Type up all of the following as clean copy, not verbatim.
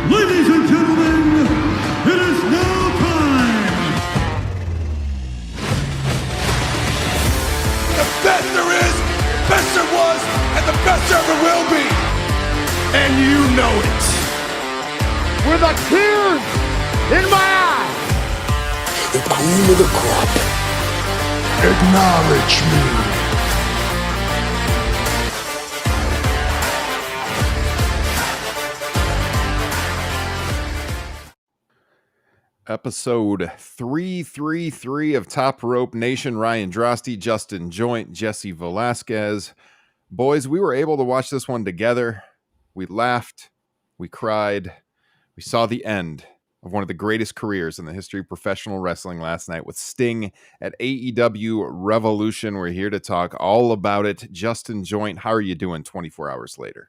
Ladies and gentlemen, it is now time. The best there is, best there was, and the best there ever will be. And you know it. With a tear in my eye. The cream of the crop. Acknowledge me. Episode 333 of Top Rope Nation. Ryan Drosty, Justin Joint, Jesse Velasquez. Boys, we were able to watch this one together. We laughed, we cried, we saw the end of one of the greatest careers in the history of professional wrestling last night with Sting at AEW Revolution. We're here to talk all about it. Justin Joint, how are you doing 24 hours later?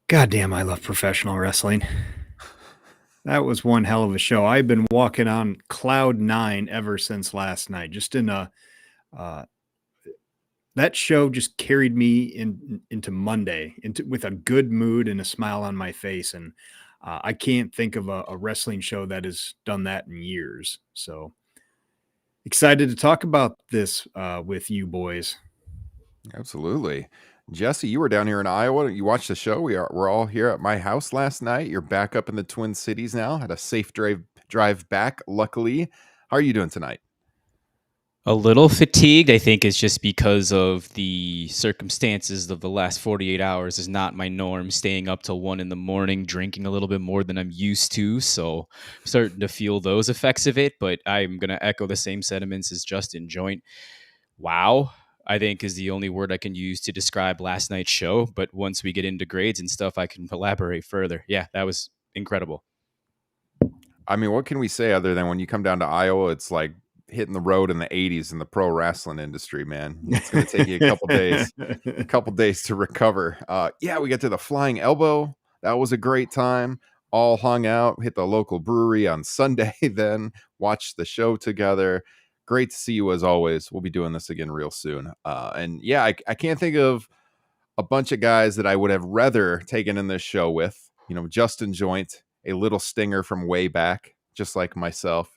Goddamn, I love professional wrestling. That was one hell of a show. I've been walking on cloud 9 ever since last night. Just in a that show just carried me into Monday with a good mood and a smile on my face. And I can't think of a wrestling show that has done that in years. So excited to talk about this with you boys. Absolutely. Jesse, you were down here in Iowa. You watched the show. We're all here at my house last night. You're back up in the Twin Cities now. Had a safe drive back, luckily. How are you doing tonight? A little fatigued, I think, is just because of the circumstances of the last 48 hours is not my norm. Staying up till 1 a.m, drinking a little bit more than I'm used to. So I'm starting to feel those effects of it. But I'm going to echo the same sentiments as Justin Joint. Wow, I think is the only word I can use to describe last night's show. But once we get into grades and stuff, I can elaborate further. Yeah, that was incredible. I mean, what can we say other than when you come down to Iowa, it's like hitting the road in the 80s in the pro wrestling industry, man. It's going to take you a couple days to recover. Yeah, we got to the Flying Elbow. That was a great time. All hung out, hit the local brewery on Sunday, then watched the show together. Great to see you as always. We'll be doing this again real soon. And yeah, I can't think of a bunch of guys that I would have rather taken in this show with. You know, Justin Joint, a little stinger from way back, just like myself.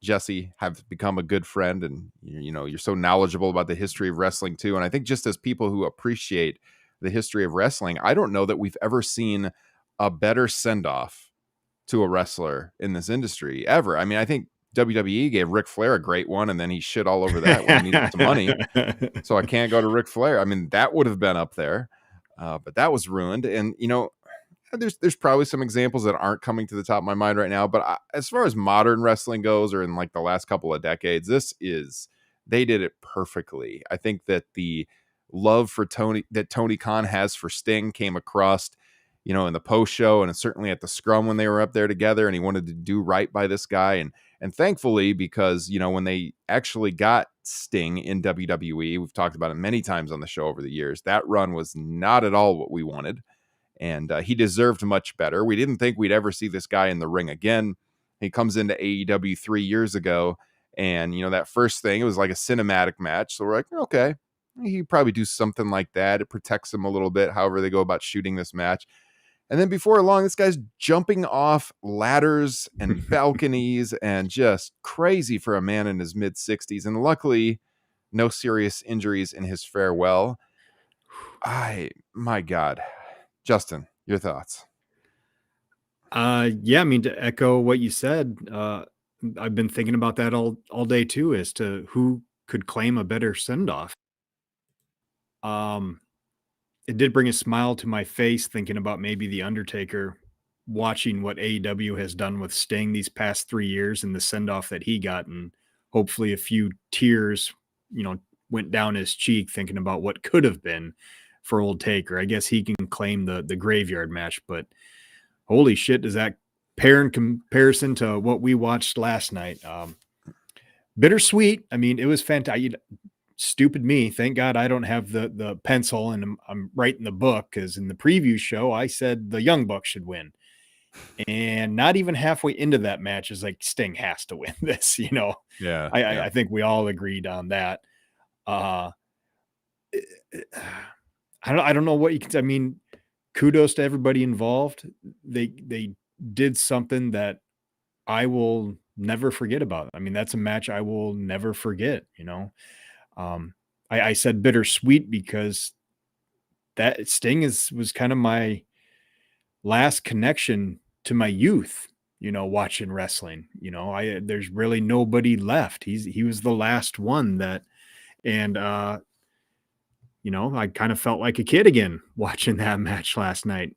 Jesse, have become a good friend, and you know, you're so knowledgeable about the history of wrestling too. And I think just as people who appreciate the history of wrestling, I don't know that we've ever seen a better send-off to a wrestler in this industry ever. I mean, I think WWE gave Ric Flair a great one, and then he shit all over that when he needed some money. So I can't go to Ric Flair. I mean, that would have been up there, but that was ruined. And, you know, there's probably some examples that aren't coming to the top of my mind right now. But as far as modern wrestling goes, or in like the last couple of decades, they did it perfectly. I think that the love for Tony Khan has for Sting came across, you know, in the post show, and certainly at the scrum when they were up there together, and he wanted to do right by this guy. And thankfully, because, you know, when they actually got Sting in WWE, we've talked about it many times on the show over the years, that run was not at all what we wanted. And he deserved much better. We didn't think we'd ever see this guy in the ring again. He comes into AEW 3 years ago, and, you know, that first thing, it was like a cinematic match. So we're like, okay, he'd probably do something like that. It protects him a little bit, however they go about shooting this match. And then before long, this guy's jumping off ladders and balconies and just crazy for a man in his mid-60s. And luckily, no serious injuries in his farewell. My God. Justin, your thoughts? Yeah, I mean, to echo what you said, I've been thinking about that all day too, as to who could claim a better send-off. It did bring a smile to my face thinking about maybe The Undertaker, watching what AEW has done with Sting these past 3 years and the send-off that he got, and hopefully a few tears, you know, went down his cheek thinking about what could have been for old Taker. I guess he can claim the graveyard match, but holy shit, does that pair in comparison to what we watched last night? Bittersweet. I mean, it was fantastic. Stupid me. Thank God I don't have the pencil and I'm writing the book, because in the preview show I said the Young Bucks should win. And not even halfway into that match is like, Sting has to win this, you know? Yeah. I think we all agreed on that. I don't know what you can, I mean, kudos to everybody involved. They did something that I will never forget about. I mean, that's a match I will never forget, you know. I said bittersweet because that Sting was kind of my last connection to my youth, you know, watching wrestling. You know, there's really nobody left. He was the last one that, and you know, I kind of felt like a kid again watching that match last night.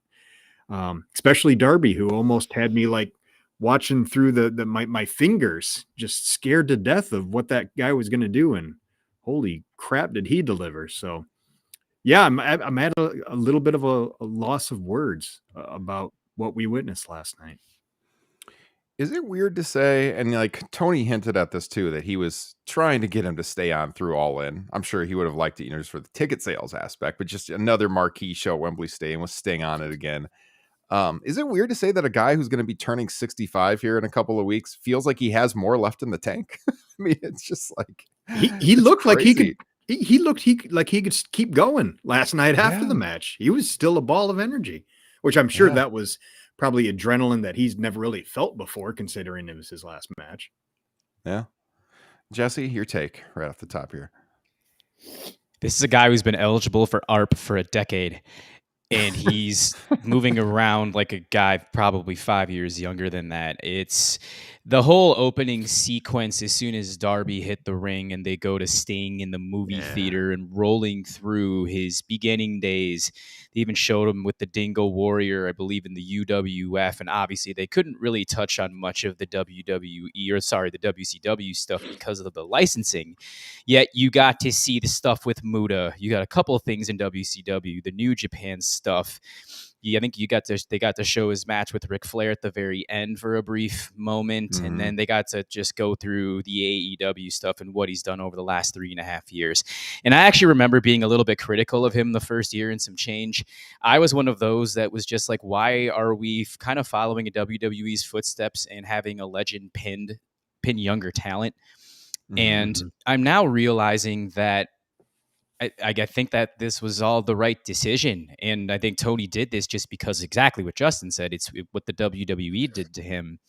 Especially Darby, who almost had me like watching through my fingers, just scared to death of what that guy was going to do. And holy crap, did he deliver? So yeah, I'm at a little bit of a loss of words about what we witnessed last night. Is it weird to say, and like Tony hinted at this too, that he was trying to get him to stay on through All In? I'm sure he would have liked it, you know, just for the ticket sales aspect, but just another marquee show at Wembley Stadium with Sting on it again. Is it weird to say that a guy who's going to be turning 65 here in a couple of weeks feels like he has more left in the tank? I mean, it's just like he looked crazy. like he could. He looked like he could keep going last night after the match. He was still a ball of energy, which I'm sure that was probably adrenaline that he's never really felt before, considering it was his last match. Yeah. Jesse, your take right off the top here. This is a guy who's been eligible for ARP for a decade, and he's moving around like a guy probably 5 years younger than that. It's the whole opening sequence as soon as Darby hit the ring and they go to Sting in the movie theater and rolling through his beginning days. They even showed him with the Dingo Warrior, I believe, in the UWF, and obviously they couldn't really touch on much of the WWE, or sorry, the WCW stuff because of the licensing. Yet you got to see the stuff with Muta. You got a couple of things in WCW, the New Japan stuff. I think they got to show his match with Ric Flair at the very end for a brief moment, and then they got to just go through the AEW stuff and what he's done over the last 3.5 years. And I actually remember being a little bit critical of him the first year and some change. I was one of those that was just like, why are we kind of following a WWE's footsteps and having a legend pin younger talent? And I'm now realizing that I think that this was all the right decision. And I think Tony did this just because exactly what Justin said. It's what the WWE did to him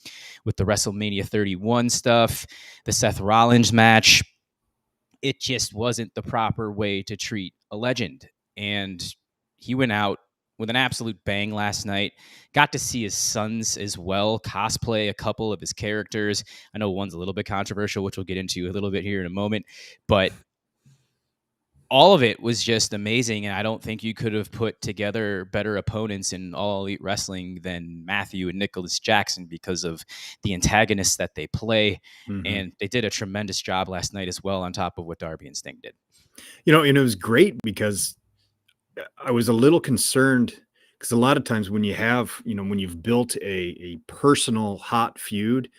with the WrestleMania 31 stuff, the Seth Rollins match. It just wasn't the proper way to treat a legend. And he went out with an absolute bang last night. Got to see his sons as well cosplay a couple of his characters. I know one's a little bit controversial, which we'll get into a little bit here in a moment. But all of it was just amazing, and I don't think you could have put together better opponents in All Elite Wrestling than Matthew and Nicholas Jackson because of the antagonists that they play, and they did a tremendous job last night as well on top of what Darby and Sting did. You know, and it was great because I was a little concerned because a lot of times when you have, you know, when you've built a personal hot feud,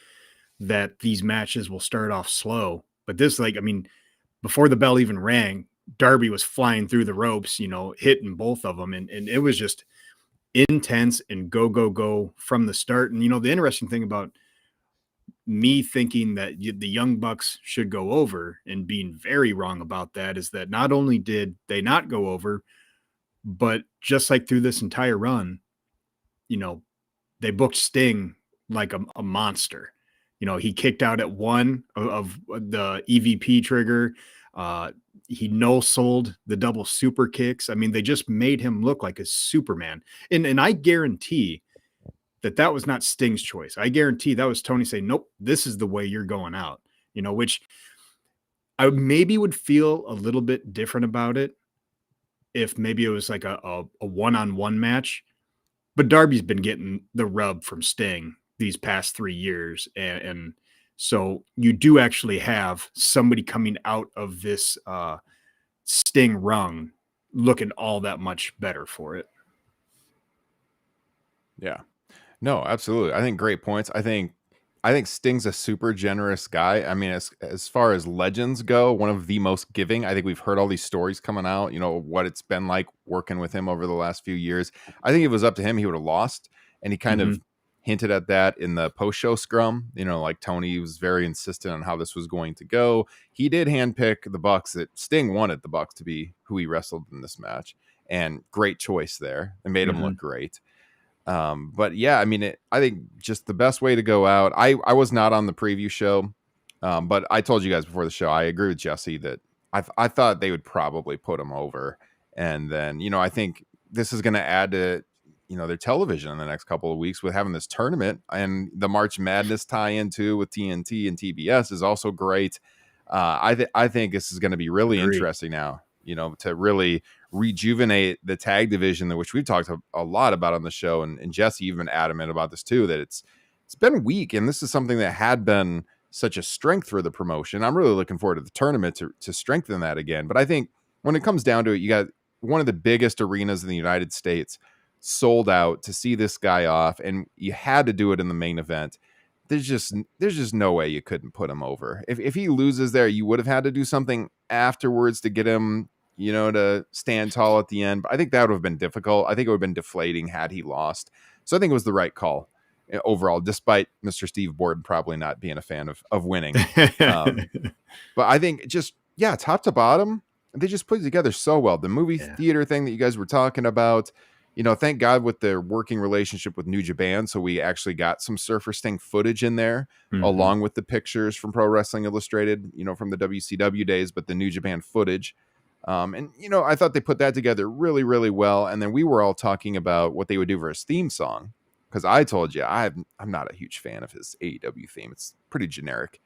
that these matches will start off slow. But this, like, I mean, before the bell even rang, Darby was flying through the ropes, you know, hitting both of them. And it was just intense and go from the start. And, you know, the interesting thing about me thinking that the Young Bucks should go over and being very wrong about that is that not only did they not go over, but just like through this entire run, you know, they booked Sting like a monster. You know, he kicked out at one of the EVP trigger. He no-sold the double super kicks. I mean, they just made him look like a Superman. And I guarantee that was not Sting's choice. I guarantee that was Tony saying, nope, this is the way you're going out. You know, which I maybe would feel a little bit different about it if maybe it was like a one-on-one match. But Darby's been getting the rub from Sting these past 3 years. And so you do actually have somebody coming out of this Sting rung looking all that much better for it. Yeah, no, absolutely. I think great points. I think Sting's a super generous guy. I mean, as far as legends go, one of the most giving. I think we've heard all these stories coming out, you know, what it's been like working with him over the last few years. I think if it was up to him, he would have lost. And he kind of hinted at that in the post-show scrum. You know, like Tony was very insistent on how this was going to go. He did handpick the Bucks. That Sting wanted the Bucks to be who he wrestled in this match. and great choice there. It made him look great. But yeah, I mean, I think just the best way to go out. I was not on the preview show, but I told you guys before the show, I agree with Jesse that I thought they would probably put him over. And then, I think this is going to add to, their television in the next couple of weeks with having this tournament, and the March Madness tie into with TNT and TBS is also great. I think this is going to be really interesting now, to really rejuvenate the tag division, which we've talked a lot about on the show. And Jesse, you've been adamant about this too, that it's been weak. And this is something that had been such a strength for the promotion. I'm really looking forward to the tournament to strengthen that again. But I think when it comes down to it, you got one of the biggest arenas in the United States sold out to see this guy off, and you had to do it in the main event. There's just no way you couldn't put him over. If he loses there, you would have had to do something afterwards to get him, to stand tall at the end. But I think that would have been difficult. I think it would have been deflating had he lost. So I think it was the right call overall, despite Mr. Steve Borden probably not being a fan of winning. But I think top to bottom, they just put it together so well. The movie theater thing that you guys were talking about, thank God with their working relationship with New Japan. So we actually got some Surfer Sting footage in there, along with the pictures from Pro Wrestling Illustrated, from the WCW days, but the New Japan footage. And I thought they put that together really, really well. And then we were all talking about what they would do for his theme song, because I told you I'm not a huge fan of his AEW theme. It's pretty generic.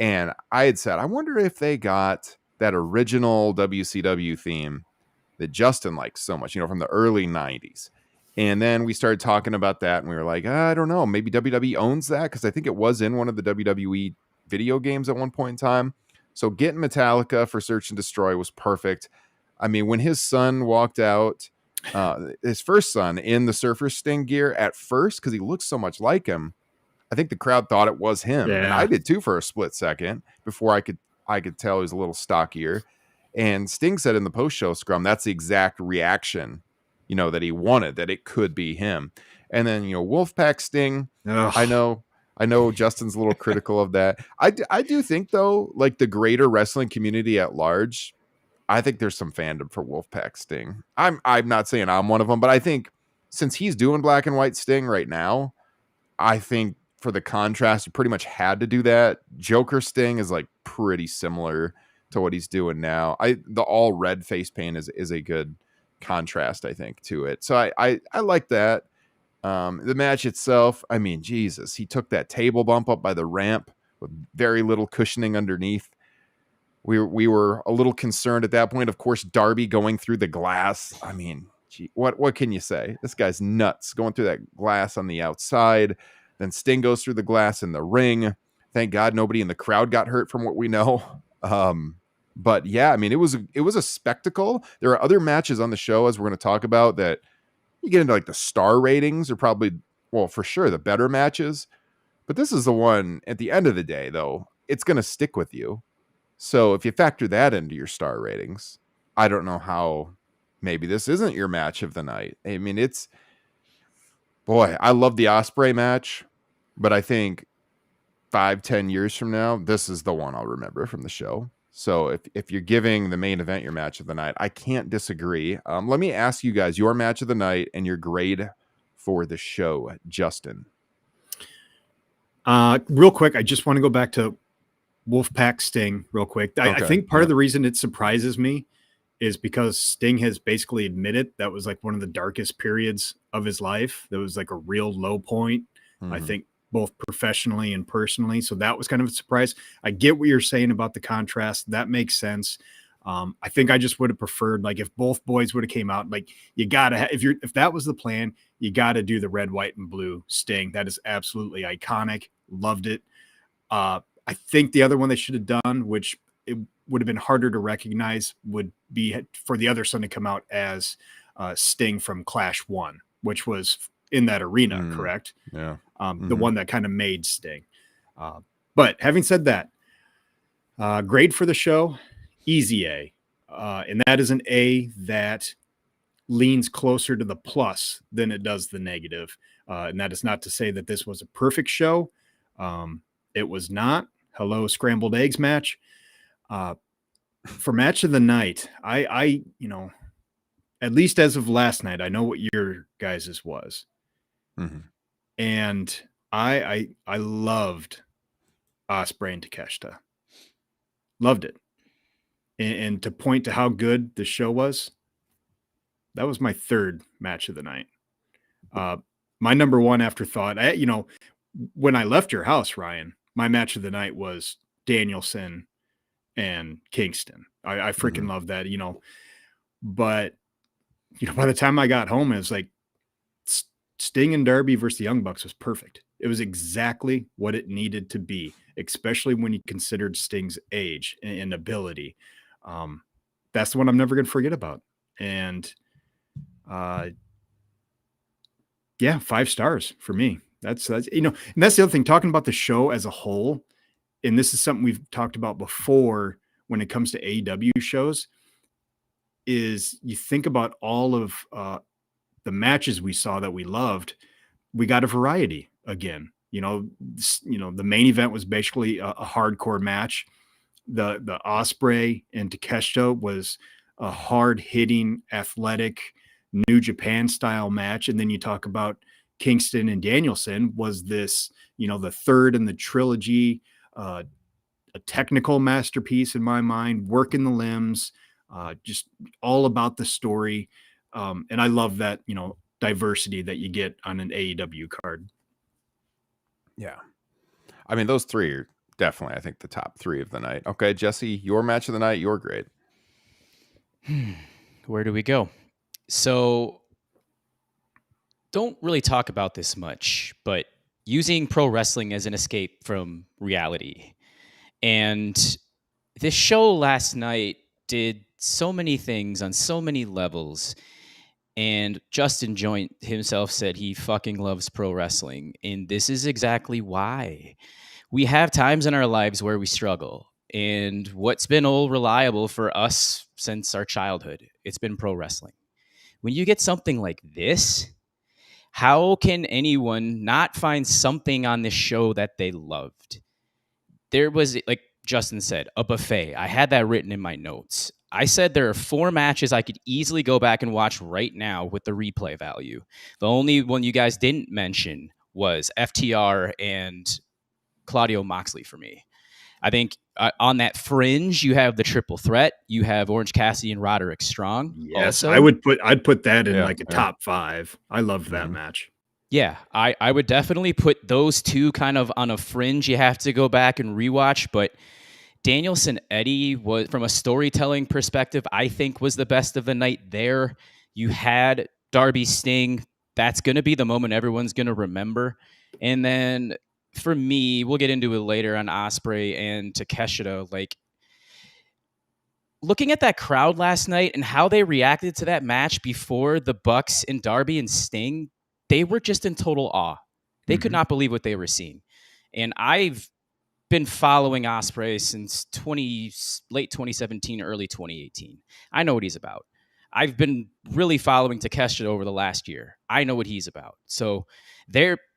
And I had said, I wonder if they got that original WCW theme that Justin likes so much, from the early 90s. And then we started talking about that, and we were like, I don't know, maybe WWE owns that, because I think it was in one of the WWE video games at one point in time. So getting Metallica for Search and Destroy was perfect. I mean, when his son walked out, his first son in the Surfer Sting gear at first, because he looks so much like him, I think the crowd thought it was him. Yeah. And I did too for a split second before I could tell he was a little stockier. And Sting said in the post-show scrum, that's the exact reaction, that he wanted, that it could be him. And then, Wolfpack Sting, ugh. I know Justin's a little critical of that. I do think, though, like the greater wrestling community at large, I think there's some fandom for Wolfpack Sting. I'm not saying I'm one of them, but I think since he's doing black and white Sting right now, I think for the contrast, you pretty much had to do that. Joker Sting is like pretty similar to what he's doing now. The all red face paint is a good contrast, I think, to it. So I like that. The match itself, I mean, Jesus, he took that table bump up by the ramp with very little cushioning underneath. We were a little concerned at that point. Of course, Darby going through the glass. I mean, what can you say? This guy's nuts going through that glass on the outside. Then Sting goes through the glass in the ring. Thank God nobody in the crowd got hurt from what we know. But yeah, I mean, it was a spectacle. There are other matches on the show, as we're going to talk about, that you get into like the star ratings are probably, well, for sure the better matches. But this is the one at the end of the day, though, it's going to stick with you. So if you factor that into your star ratings, I don't know how maybe this isn't your match of the night. I mean, I love the Ospreay match, but I think 5-10 years from now, this is the one I'll remember from the show. So if you're giving the main event your match of the night, I can't disagree. Let me ask you guys your match of the night and your grade for the show, Justin. Real quick, I just want to go back to Wolfpack Sting real quick. I think part of the reason it surprises me is because Sting has basically admitted that was like one of the darkest periods of his life. That was like a real low point, I think, both professionally and personally. So that was kind of a surprise. I get what you're saying about the contrast. That makes sense. I think I just would have preferred, like, if both boys would have came out, like, you gotta if that was the plan, you gotta do the red, white, and blue Sting. That is absolutely iconic. Loved it. I think the other one they should have done, which it would have been harder to recognize, would be for the other son to come out as Sting from Clash 1, which was in that arena, correct? Yeah. The one that kind of made Sting. But having said that, grade for the show, easy A. And that is an A that leans closer to the plus than it does the negative. And that is not to say that this was a perfect show. It was not. Hello, scrambled eggs match. For match of the night, I at least as of last night, I know what your guys's was. Mm-hmm. And I loved Ospreay and Takeshita. Loved it. And to point to how good the show was, that was my third match of the night. My number one afterthought, when I left your house, Ryan, my match of the night was Danielson and Kingston. I freaking love that, but by the time I got home, it was like Sting and Darby versus the Young Bucks was perfect. It was exactly what it needed to be, especially when you considered Sting's age and ability. That's the one I'm never going to forget about. And, 5 stars for me. That's, and that's the other thing, talking about the show as a whole. And this is something we've talked about before when it comes to AEW shows, is you think about all of the matches we saw that we loved. We got a variety again. The main event was basically a hardcore match. The Ospreay and Takeshita was a hard-hitting, athletic, New Japan style match. And then you talk about Kingston and Danielson was this, the third in the trilogy, a technical masterpiece in my mind, working the limbs, just all about the story. And I love that, diversity that you get on an AEW card. Yeah. I mean, those three are definitely, I think, the top 3 of the night. Okay, Jesse, your match of the night, your grade. Where do we go? So, don't really talk about this much, but using pro wrestling as an escape from reality. And this show last night did so many things on so many levels. And Justin Joint himself said he fucking loves pro wrestling. And this is exactly why. We have times in our lives where we struggle. And what's been all reliable for us since our childhood, it's been pro wrestling. When you get something like this, how can anyone not find something on this show that they loved? There was, like Justin said, a buffet. I had that written in my notes. I said there are 4 matches I could easily go back and watch right now with the replay value. The only one you guys didn't mention was FTR and Claudio Moxley for me. I think on that fringe, you have the triple threat. You have Orange Cassidy and Roderick Strong. Yes, also. I'd put that in a top 5. I loved that match. Yeah, I would definitely put those 2 kind of on a fringe. You have to go back and rewatch, but Danielson Eddie was, from a storytelling perspective, I think was the best of the night there. You had Darby Sting. That's going to be the moment everyone's going to remember. And then for me, we'll get into it later on Ospreay and Takeshita. Like, looking at that crowd last night and how they reacted to that match before the Bucks and Darby and Sting, they were just in total awe. They could not believe what they were seeing. And I've been following Ospreay since late 2017, early 2018. I know what he's about. I've been really following Takeshita over the last year. I know what he's about. So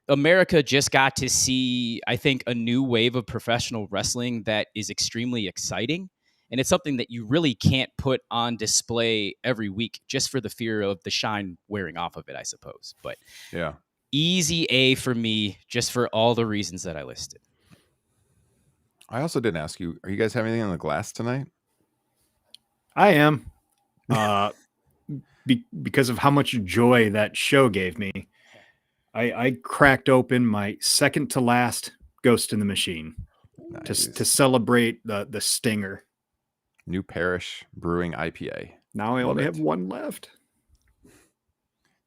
America just got to see, I think, a new wave of professional wrestling that is extremely exciting. And it's something that you really can't put on display every week just for the fear of the shine wearing off of it, I suppose. But yeah, easy A for me, just for all the reasons that I listed. I also didn't ask you, are you guys having anything on the glass tonight? I am. Because of how much joy that show gave me, I cracked open my second to last Ghost in the Machine to celebrate the stinger. New Parish Brewing IPA. Now I only have one left.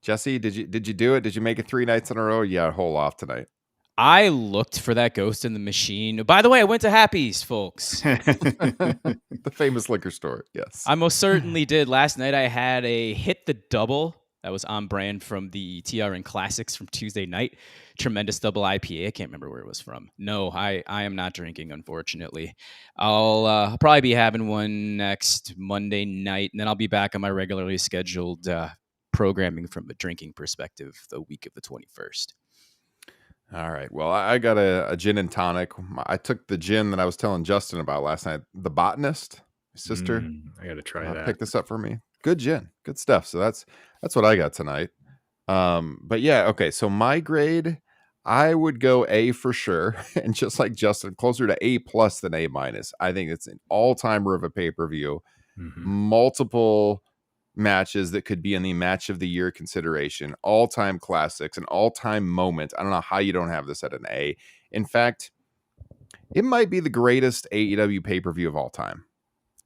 Jesse, did you do it? Did you make it 3 nights in a row? Yeah, a whole off tonight. I looked for that Ghost in the Machine. By the way, I went to Happy's, folks. The famous liquor store, yes. I most certainly did. Last night I had a Hit the Double. That was on brand from the TRN Classics from Tuesday night. Tremendous double IPA. I can't remember where it was from. No, I am not drinking, unfortunately. I'll probably be having one next Monday night, and then I'll be back on my regularly scheduled programming from a drinking perspective the week of the 21st. All right. Well, I got a gin and tonic. I took the gin that I was telling Justin about last night. The Botanist, my sister. I got to try that. Pick this up for me. good gin, good stuff. So that's what I got tonight. But yeah, okay. So my grade, I would go A for sure, and just like Justin, closer to A plus than A minus. I think it's an all-timer of a pay-per-view. Multiple matches that could be in the match of the year consideration, all-time classics, an all-time moment. I don't know how you don't have this at an A. In fact, it might be the greatest AEW pay-per-view of all time.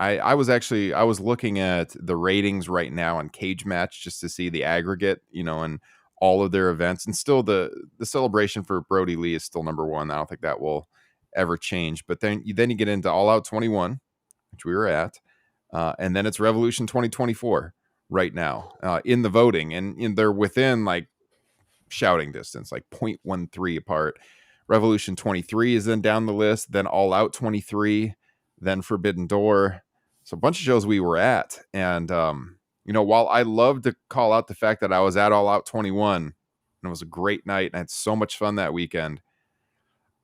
I was looking at the ratings right now on Cage Match just to see the aggregate, and all of their events, and still the celebration for Brody Lee is still number one. I don't think that will ever change. But then you get into All Out 21, which we were at, and then it's Revolution 2024 right now in the voting, and they're within like shouting distance, like 0.13 apart. Revolution 23 is then down the list, then All Out 23, then Forbidden Door. So a bunch of shows we were at. And, while I love to call out the fact that I was at All Out 21, and it was a great night, and I had so much fun that weekend,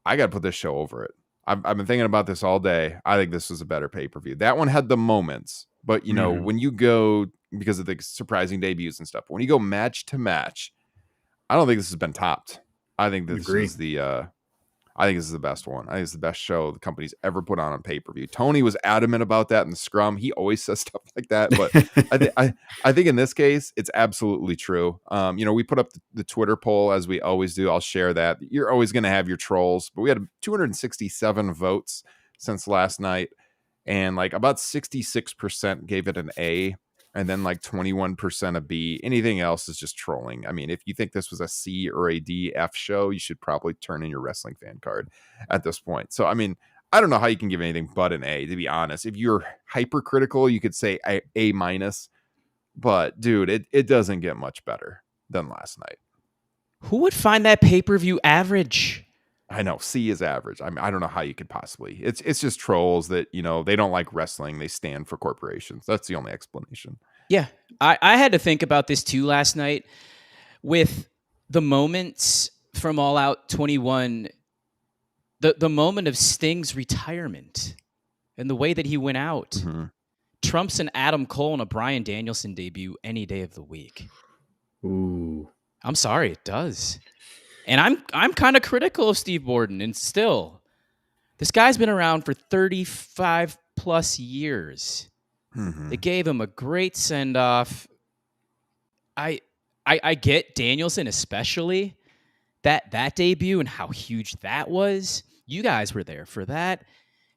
I got to put this show over it. I've been thinking about this all day. I think this was a better pay-per-view. That one had the moments, but, when you go, because of the surprising debuts and stuff, when you go match to match, I don't think this has been topped. I think this is I think this is the best one. I think it's the best show the company's ever put on pay-per-view. Tony was adamant about that in the scrum. He always says stuff like that, but I think in this case, it's absolutely true. We put up the Twitter poll as we always do. I'll share that. You're always going to have your trolls, but we had 267 votes since last night, and like about 66% gave it an A, and then like 21% a B. Anything else is just trolling. I mean, if you think this was a C or a D, F show, you should probably turn in your wrestling fan card at this point. So, I mean, I don't know how you can give anything but an A, to be honest. If you're hypercritical, you could say A minus. But, dude, it doesn't get much better than last night. Who would find that pay-per-view average? I know, C is average. I mean, I don't know how you could possibly. It's just trolls that, they don't like wrestling. They stand for corporations. That's the only explanation. Yeah, I had to think about this too last night with the moments from All Out 21, the moment of Sting's retirement and the way that he went out. Trumps an Adam Cole and a Bryan Danielson debut any day of the week. Ooh. I'm sorry, it does. And I'm kind of critical of Steve Borden, and still, this guy's been around for 35 plus years. They gave him a great send off. I get Danielson, especially that debut and how huge that was. You guys were there for that.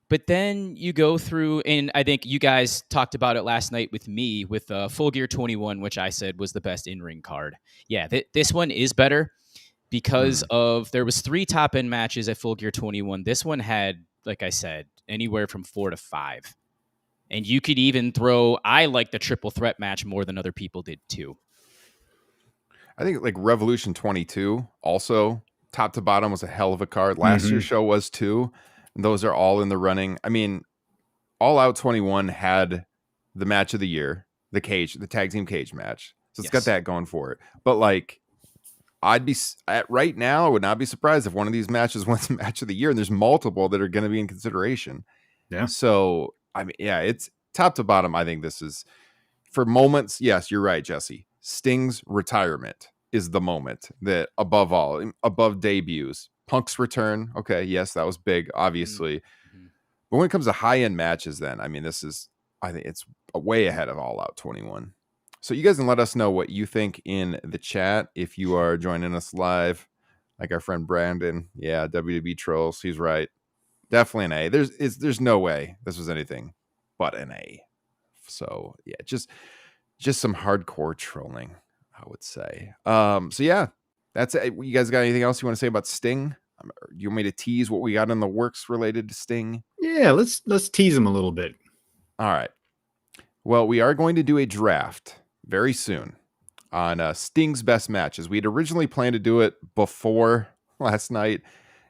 But then you go through, and I think you guys talked about it last night with me with Full Gear 21, which I said was the best in-ring card. Yeah, this one is better because there was 3 top-end matches at Full Gear 21. This one had, like I said, anywhere from 4 to 5. And you could even I like the triple threat match more than other people did too. I think like Revolution 22 also top to bottom was a hell of a card. Last year's show was too. And those are all in the running. I mean, All Out 21 had the match of the year, the tag team cage match. So it's got that going for it. But like, right now, I would not be surprised if one of these matches wins match of the year, and there's multiple that are going to be in consideration. Yeah. So, I mean, yeah, it's top to bottom. I think this is for moments. Yes, you're right, Jesse. Sting's retirement is the moment that above all, above debuts, Punk's return. Okay. Yes, that was big, obviously. But when it comes to high end matches, then, I mean, I think it's way ahead of All Out 21. So you guys can let us know what you think in the chat. If you are joining us live, like our friend Brandon. Yeah. WWE trolls. He's right. Definitely an A. There's no way this was anything but an A. So yeah, just some hardcore trolling, I would say. So yeah, that's it. You guys got anything else you want to say about Sting? Do you want me to tease what we got in the works related to Sting? Yeah, let's tease him a little bit. All right. Well, we are going to do a draft very soon on Sting's best matches. We'd originally planned to do it before last night,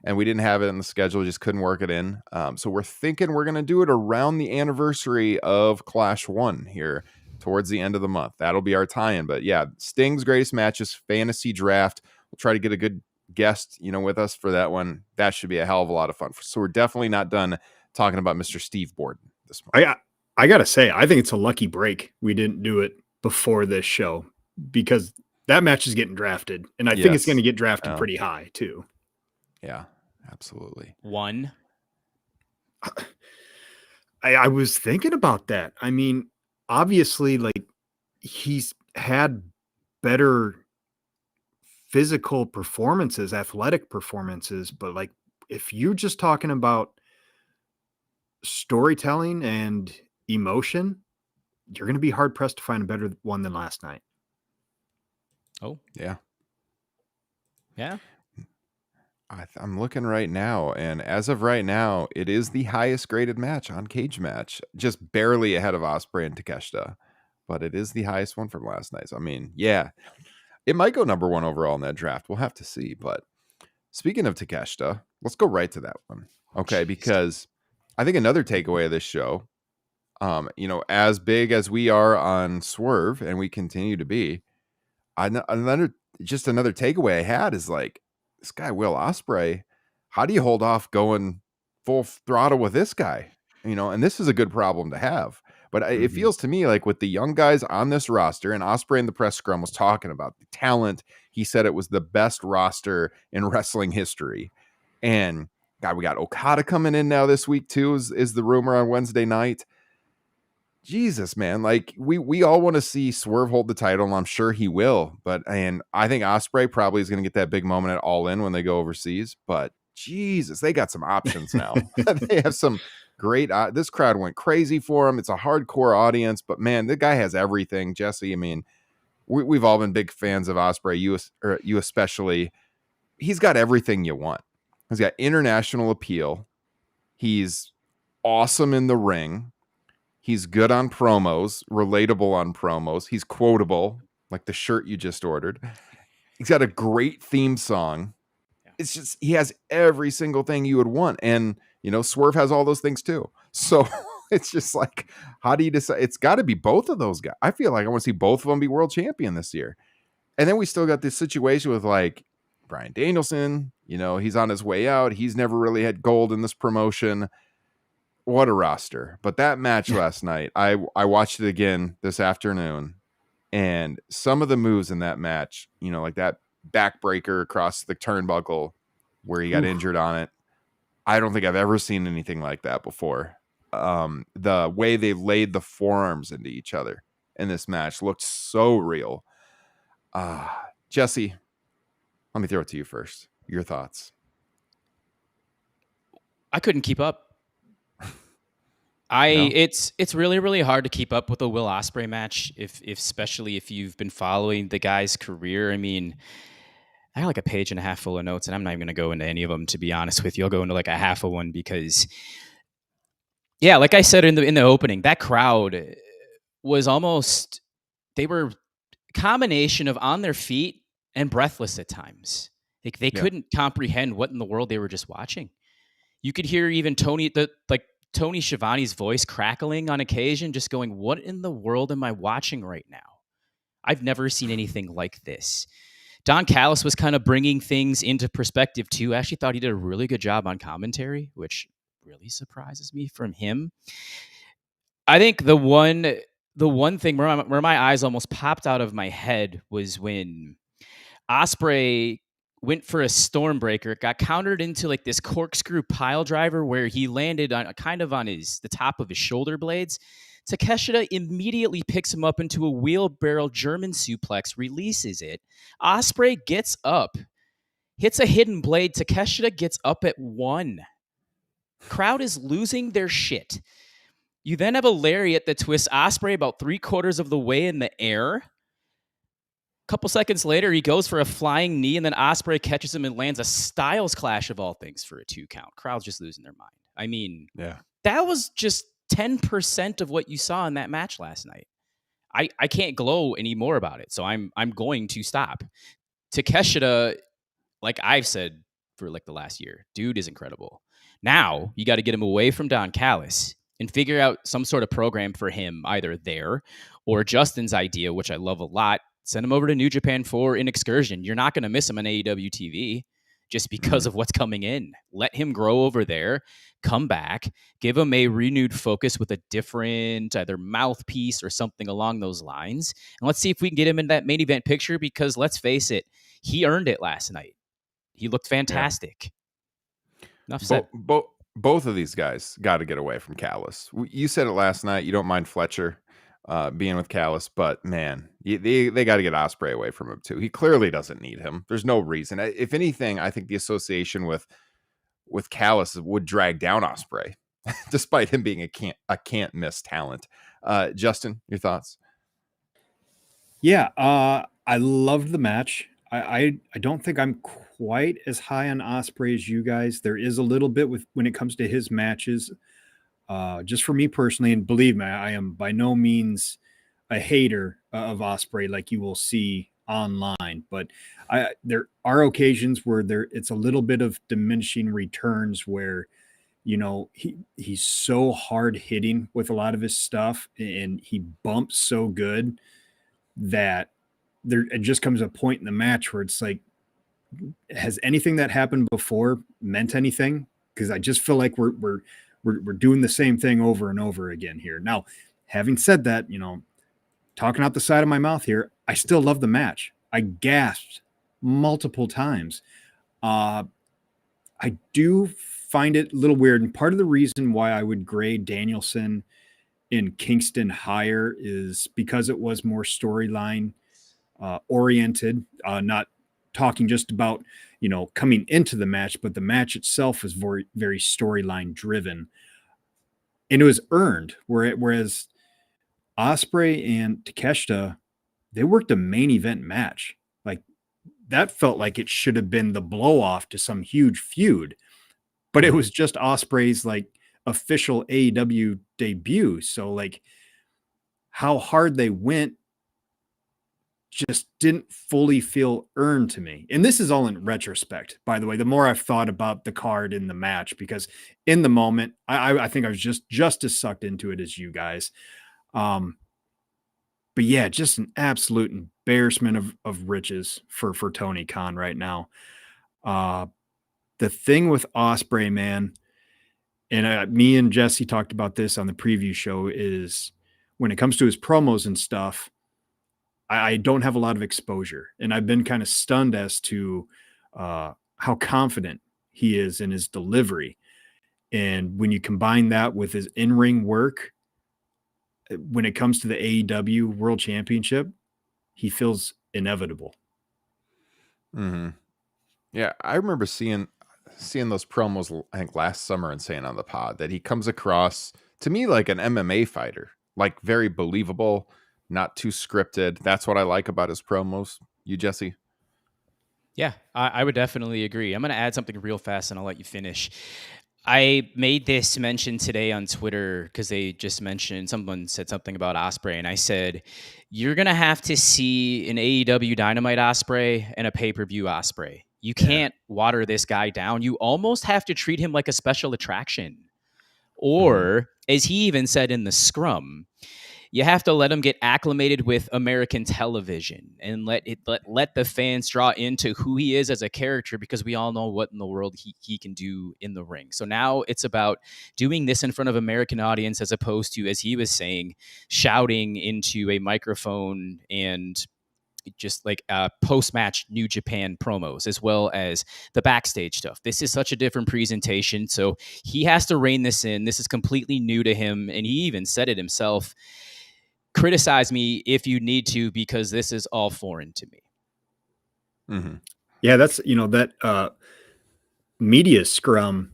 and we didn't have it in the schedule. Just couldn't work it in. So we're thinking we're going to do it around the anniversary of Clash 1 here towards the end of the month. That'll be our tie-in. But yeah, Sting's greatest matches, fantasy draft. We'll try to get a good guest, with us for that one. That should be a hell of a lot of fun. So we're definitely not done talking about Mr. Steve Borden this month. I got to say, I think it's a lucky break we didn't do it before this show, because that match is getting drafted, and I think it's going to get drafted pretty high too. Yeah, absolutely. One. I was thinking about that. I mean, obviously, like, he's had better physical performances, athletic performances, but like, if you're just talking about storytelling and emotion, you're going to be hard pressed to find a better one than last night. Oh, Yeah. Yeah. I'm looking right now, and as of right now, it is the highest graded match on Cage Match, just barely ahead of Ospreay and Takeshita, but it is the highest one from last night. So, I mean, yeah, it might go number one overall in that draft. We'll have to see. But speaking of Takeshita, let's go right to that one, okay? Because I think another takeaway of this show, as big as we are on Swerve, and we continue to be, another takeaway I had is like, this guy Will Ospreay, how do you hold off going full throttle with this guy? And this is a good problem to have. But it feels to me like with the young guys on this roster, and Ospreay in the press scrum was talking about the talent. He said it was the best roster in wrestling history. And God, we got Okada coming in now this week too, is the rumor on Wednesday night. Jesus, man, like we all want to see Swerve hold the title, and I'm sure he will. And I think Ospreay probably is going to get that big moment at All In when they go overseas. But Jesus, they got some options now. They have some great. This crowd went crazy for him. It's a hardcore audience, but man, the guy has everything. Jesse, I mean, we've all been big fans of Ospreay. You especially. He's got everything you want. He's got international appeal. He's awesome in the ring. He's good on promos, relatable on promos. He's quotable, like the shirt you just ordered. He's got a great theme song. It's just, he has every single thing you would want. And, Swerve has all those things too. So it's just like, how do you decide? It's got to be both of those guys. I feel like I want to see both of them be world champion this year. And then we still got this situation with like Bryan Danielson. He's on his way out. He's never really had gold in this promotion. What a roster. But that match last night, I watched it again this afternoon, and some of the moves in that match, like that backbreaker across the turnbuckle where he got injured on it. I don't think I've ever seen anything like that before. The way they laid the forearms into each other in this match looked so real. Jesse, let me throw it to you first. Your thoughts. I couldn't keep up. It's really, really hard to keep up with a Will Ospreay match, especially if you've been following the guy's career. I mean, I got like a page and a half full of notes, and I'm not even going to go into any of them, to be honest with you. I'll go into like a half of one because, yeah, like I said in the opening, that crowd was almost, they were a combination of on their feet and breathless at times. Like they couldn't comprehend what in the world they were just watching. You could hear even Tony Schiavone's voice crackling on occasion, just going, what in the world am I watching right now? I've never seen anything like this. Don Callis was kind of bringing things into perspective too. I actually thought he did a really good job on commentary, which really surprises me from him. I think the one thing where my eyes almost popped out of my head was when Ospreay went for a Stormbreaker, got countered into like this corkscrew pile driver where he landed on the top of his shoulder blades. Takeshita immediately picks him up into a wheelbarrow German suplex, releases it. Ospreay gets up, hits a hidden blade. Takeshita gets up at 1. Crowd is losing their shit. You then have a lariat that twists Ospreay about 3/4 of the way in the air. Couple seconds later, he goes for a flying knee, and then Ospreay catches him and lands a Styles Clash of all things for a 2 count. Crowd's just losing their mind. I mean, that was just 10% of what you saw in that match last night. I can't glow anymore about it, so I'm going to stop. Takeshita, like I've said for like the last year, dude is incredible. Now you got to get him away from Don Callis and figure out some sort of program for him, either there or Justin's idea, which I love a lot. Send him over to New Japan for an excursion. You're not going to miss him on AEW TV. just because of what's coming in. Let him grow over there, come back, give him a renewed focus with a different either mouthpiece or something along those lines. And let's see if we can get him in that main event picture, because let's face it, he earned it last night. He looked fantastic. Enough said. Both of these guys got to get away from Callis. You said it last night. You don't mind Fletcher being with Callis, but man, they got to get Ospreay away from him too. He clearly doesn't need him. There's no reason. If anything, I think the association with Callis would drag down Ospreay, despite him being a can't miss talent. Justin, your thoughts? Yeah, I loved the match. I don't think I'm quite as high on Ospreay as you guys. There is a little bit when it comes to his matches. Just for me personally, and believe me, I am by no means a hater of Ospreay like you will see online, but there are occasions where it's a little bit of diminishing returns where, you know, he's so hard hitting with a lot of his stuff and he bumps so good that it just comes a point in the match where it's like, has anything that happened before meant anything? Because I just feel like we're doing the same thing over and over again here. Now, having said that, you know, talking out the side of my mouth here, I still love the match. I gasped multiple times. I do find it a little weird. And part of the reason why I would grade Danielson in Kingston higher is because it was more storyline oriented, not talking just about, you know, coming into the match, but the match itself was very, very storyline driven, and it was earned. Whereas Ospreay and Takeshita, they worked a main event match. Like that felt like it should have been the blow off to some huge feud, but it was just Ospreay's like official AEW debut. So like how hard they went just didn't fully feel earned to me. And this is all in retrospect, by the way, the more I've thought about the card in the match, because in the moment, I think I was just as sucked into it as you guys. But yeah, just an absolute embarrassment of riches for Tony Khan right now. The thing with Ospreay, man, and me and Jesse talked about this on the preview show, is when it comes to his promos and stuff, I don't have a lot of exposure, and I've been kind of stunned as to how confident he is in his delivery. And when you combine that with his in-ring work, when it comes to the AEW World Championship, he feels inevitable. Mm-hmm. Yeah, I remember seeing those promos, I think last summer, and saying on the pod that he comes across to me like an MMA fighter, like very believable, not too scripted. That's what I like about his promos. You, Jesse? Yeah, I would definitely agree. I'm going to add something real fast and I'll let you finish. I made this mention today on Twitter because they just mentioned, someone said something about Ospreay, and I said, you're going to have to see an AEW Dynamite Ospreay and a pay-per-view Ospreay. You can't water this guy down. You almost have to treat him like a special attraction. Or, as he even said in the scrum, you have to let him get acclimated with American television and let the fans draw into who he is as a character, because we all know what in the world he can do in the ring. So now it's about doing this in front of American audience, as opposed to, as he was saying, shouting into a microphone and just like post-match New Japan promos, as well as the backstage stuff. This is such a different presentation, so he has to rein this in. This is completely new to him, and he even said it himself. Criticize me if you need to, because this is all foreign to me. Mm-hmm. Yeah, that's, you know, that media scrum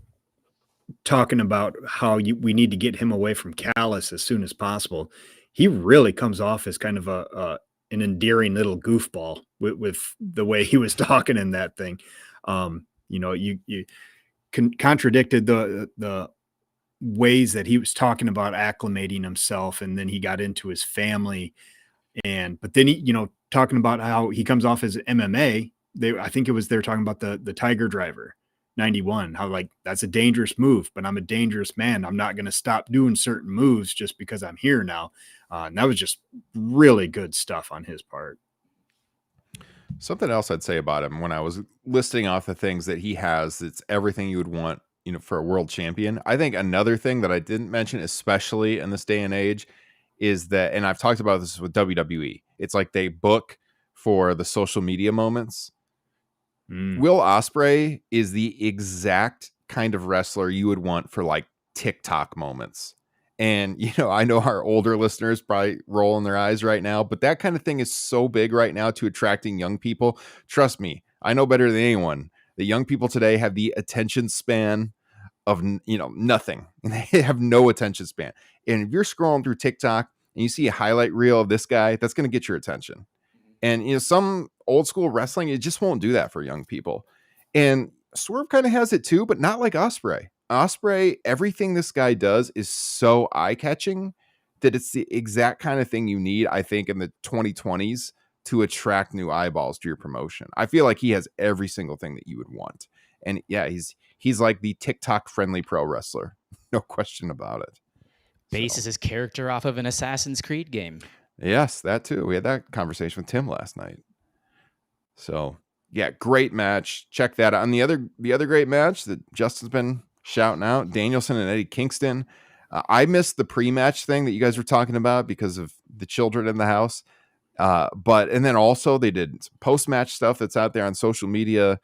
talking about how we need to get him away from Callis as soon as possible. He really comes off as kind of an endearing little goofball with the way he was talking in that thing. You know, you contradicted the ways that he was talking about acclimating himself, and then he got into his family, but then he, you know, talking about how he comes off as MMA. I think they're talking about the Tiger Driver 91, how like that's a dangerous move, but I'm a dangerous man. I'm not going to stop doing certain moves just because I'm here now. And that was just really good stuff on his part. Something else I'd say about him when I was listing off the things that he has, it's everything you would want, for a world champion. I think another thing that I didn't mention, especially in this day and age, is that, and I've talked about this with WWE, it's like they book for the social media moments. Will Ospreay is the exact kind of wrestler you would want for like TikTok moments. And, I know our older listeners probably rolling their eyes right now, but that kind of thing is so big right now to attracting young people. Trust me, I know better than anyone that young people today have the attention span of, nothing. And they have no attention span. And if you're scrolling through TikTok and you see a highlight reel of this guy, that's going to get your attention. And, some old school wrestling, it just won't do that for young people. And Swerve kind of has it too, but not like Ospreay. Ospreay, everything this guy does is so eye-catching that it's the exact kind of thing you need, I think, in the 2020s to attract new eyeballs to your promotion. I feel like he has every single thing that you would want. And yeah, he's like the TikTok-friendly pro wrestler. No question about it. Bases his character off of an Assassin's Creed game. Yes, that too. We had that conversation with Tim last night. So yeah, great match. Check that out. And the other great match that Justin's been shouting out, Danielson and Eddie Kingston. I missed the pre-match thing that you guys were talking about because of the children in the house. And then also they did post-match stuff that's out there on social media.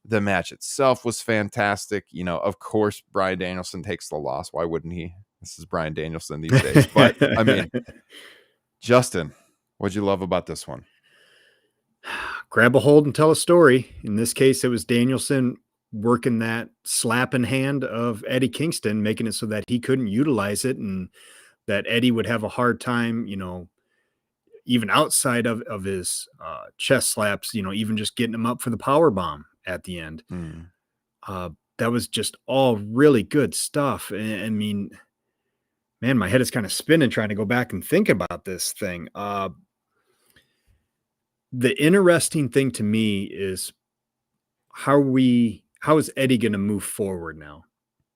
The match itself was fantastic. Of course, Bryan Danielson takes the loss. Why wouldn't he? This is Bryan Danielson these days. But I mean, Justin, what'd you love about this one? Grab a hold and tell a story. In this case, it was Danielson working that slapping hand of Eddie Kingston, making it so that he couldn't utilize it and that Eddie would have a hard time, even outside of his chest slaps, even just getting him up for the power bomb at the end. That was just all really good stuff. I mean, man, my head is kind of spinning trying to go back and think about this thing. The interesting thing to me is how is Eddie going to move forward now?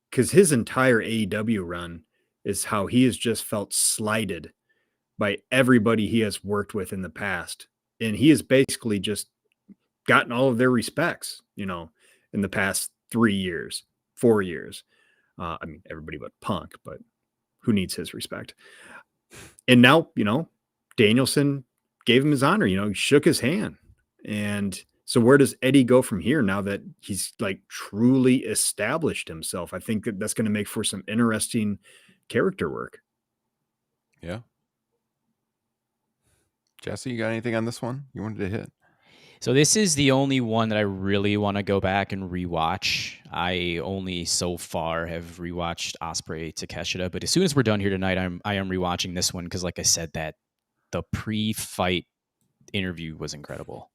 Because his entire AEW run is how he has just felt slighted by everybody he has worked with in the past. And he has basically just gotten all of their respects, in the past 3 years, 4 years. I mean, everybody but Punk, but who needs his respect? And now, Danielson gave him his honor, he shook his hand. And so where does Eddie go from here now that he's like truly established himself? I think that's going to make for some interesting character work. Yeah. Jesse, you got anything on this one you wanted to hit? So this is the only one that I really want to go back and rewatch. I only so far have rewatched Ospreay Takeshita, but as soon as we're done here tonight, I am rewatching this one because, like I said, that the pre-fight interview was incredible.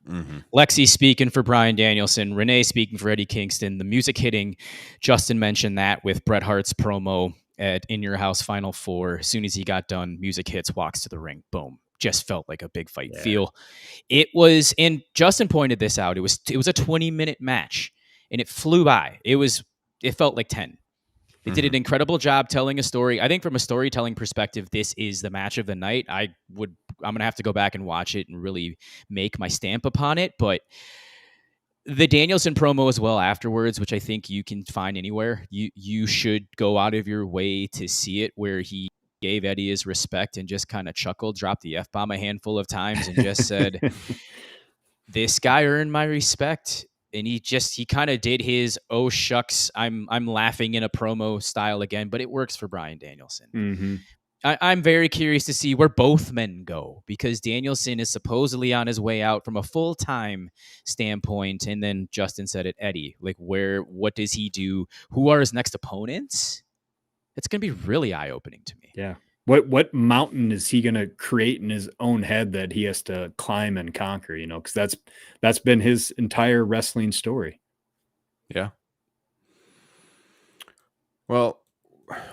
Mm-hmm. Lexi speaking for Bryan Danielson, Renee speaking for Eddie Kingston, the music hitting. Justin mentioned that with Bret Hart's promo at In Your House Final Four. As soon as he got done, music hits, walks to the ring, boom. Just felt like a big fight feel. It was, and Justin pointed this out, it was a 20-minute match, and it flew by. It felt like 10. They did an incredible job telling a story. I think from a storytelling perspective, this is the match of the night. I'm going to have to go back and watch it and really make my stamp upon it. But the Danielson promo as well afterwards, which I think you can find anywhere. You should go out of your way to see it, where he gave Eddie his respect and just kind of chuckled, dropped the F-bomb a handful of times and just said, this guy earned my respect. And he kind of did his, oh shucks, I'm laughing in a promo style again, but it works for Bryan Danielson. Mm-hmm. I'm very curious to see where both men go, because Danielson is supposedly on his way out from a full-time standpoint. And then Justin said it, Eddie, like what does he do? Who are his next opponents? It's going to be really eye-opening to me. Yeah. What mountain is he going to create in his own head that he has to climb and conquer, because that's been his entire wrestling story. Yeah. Well,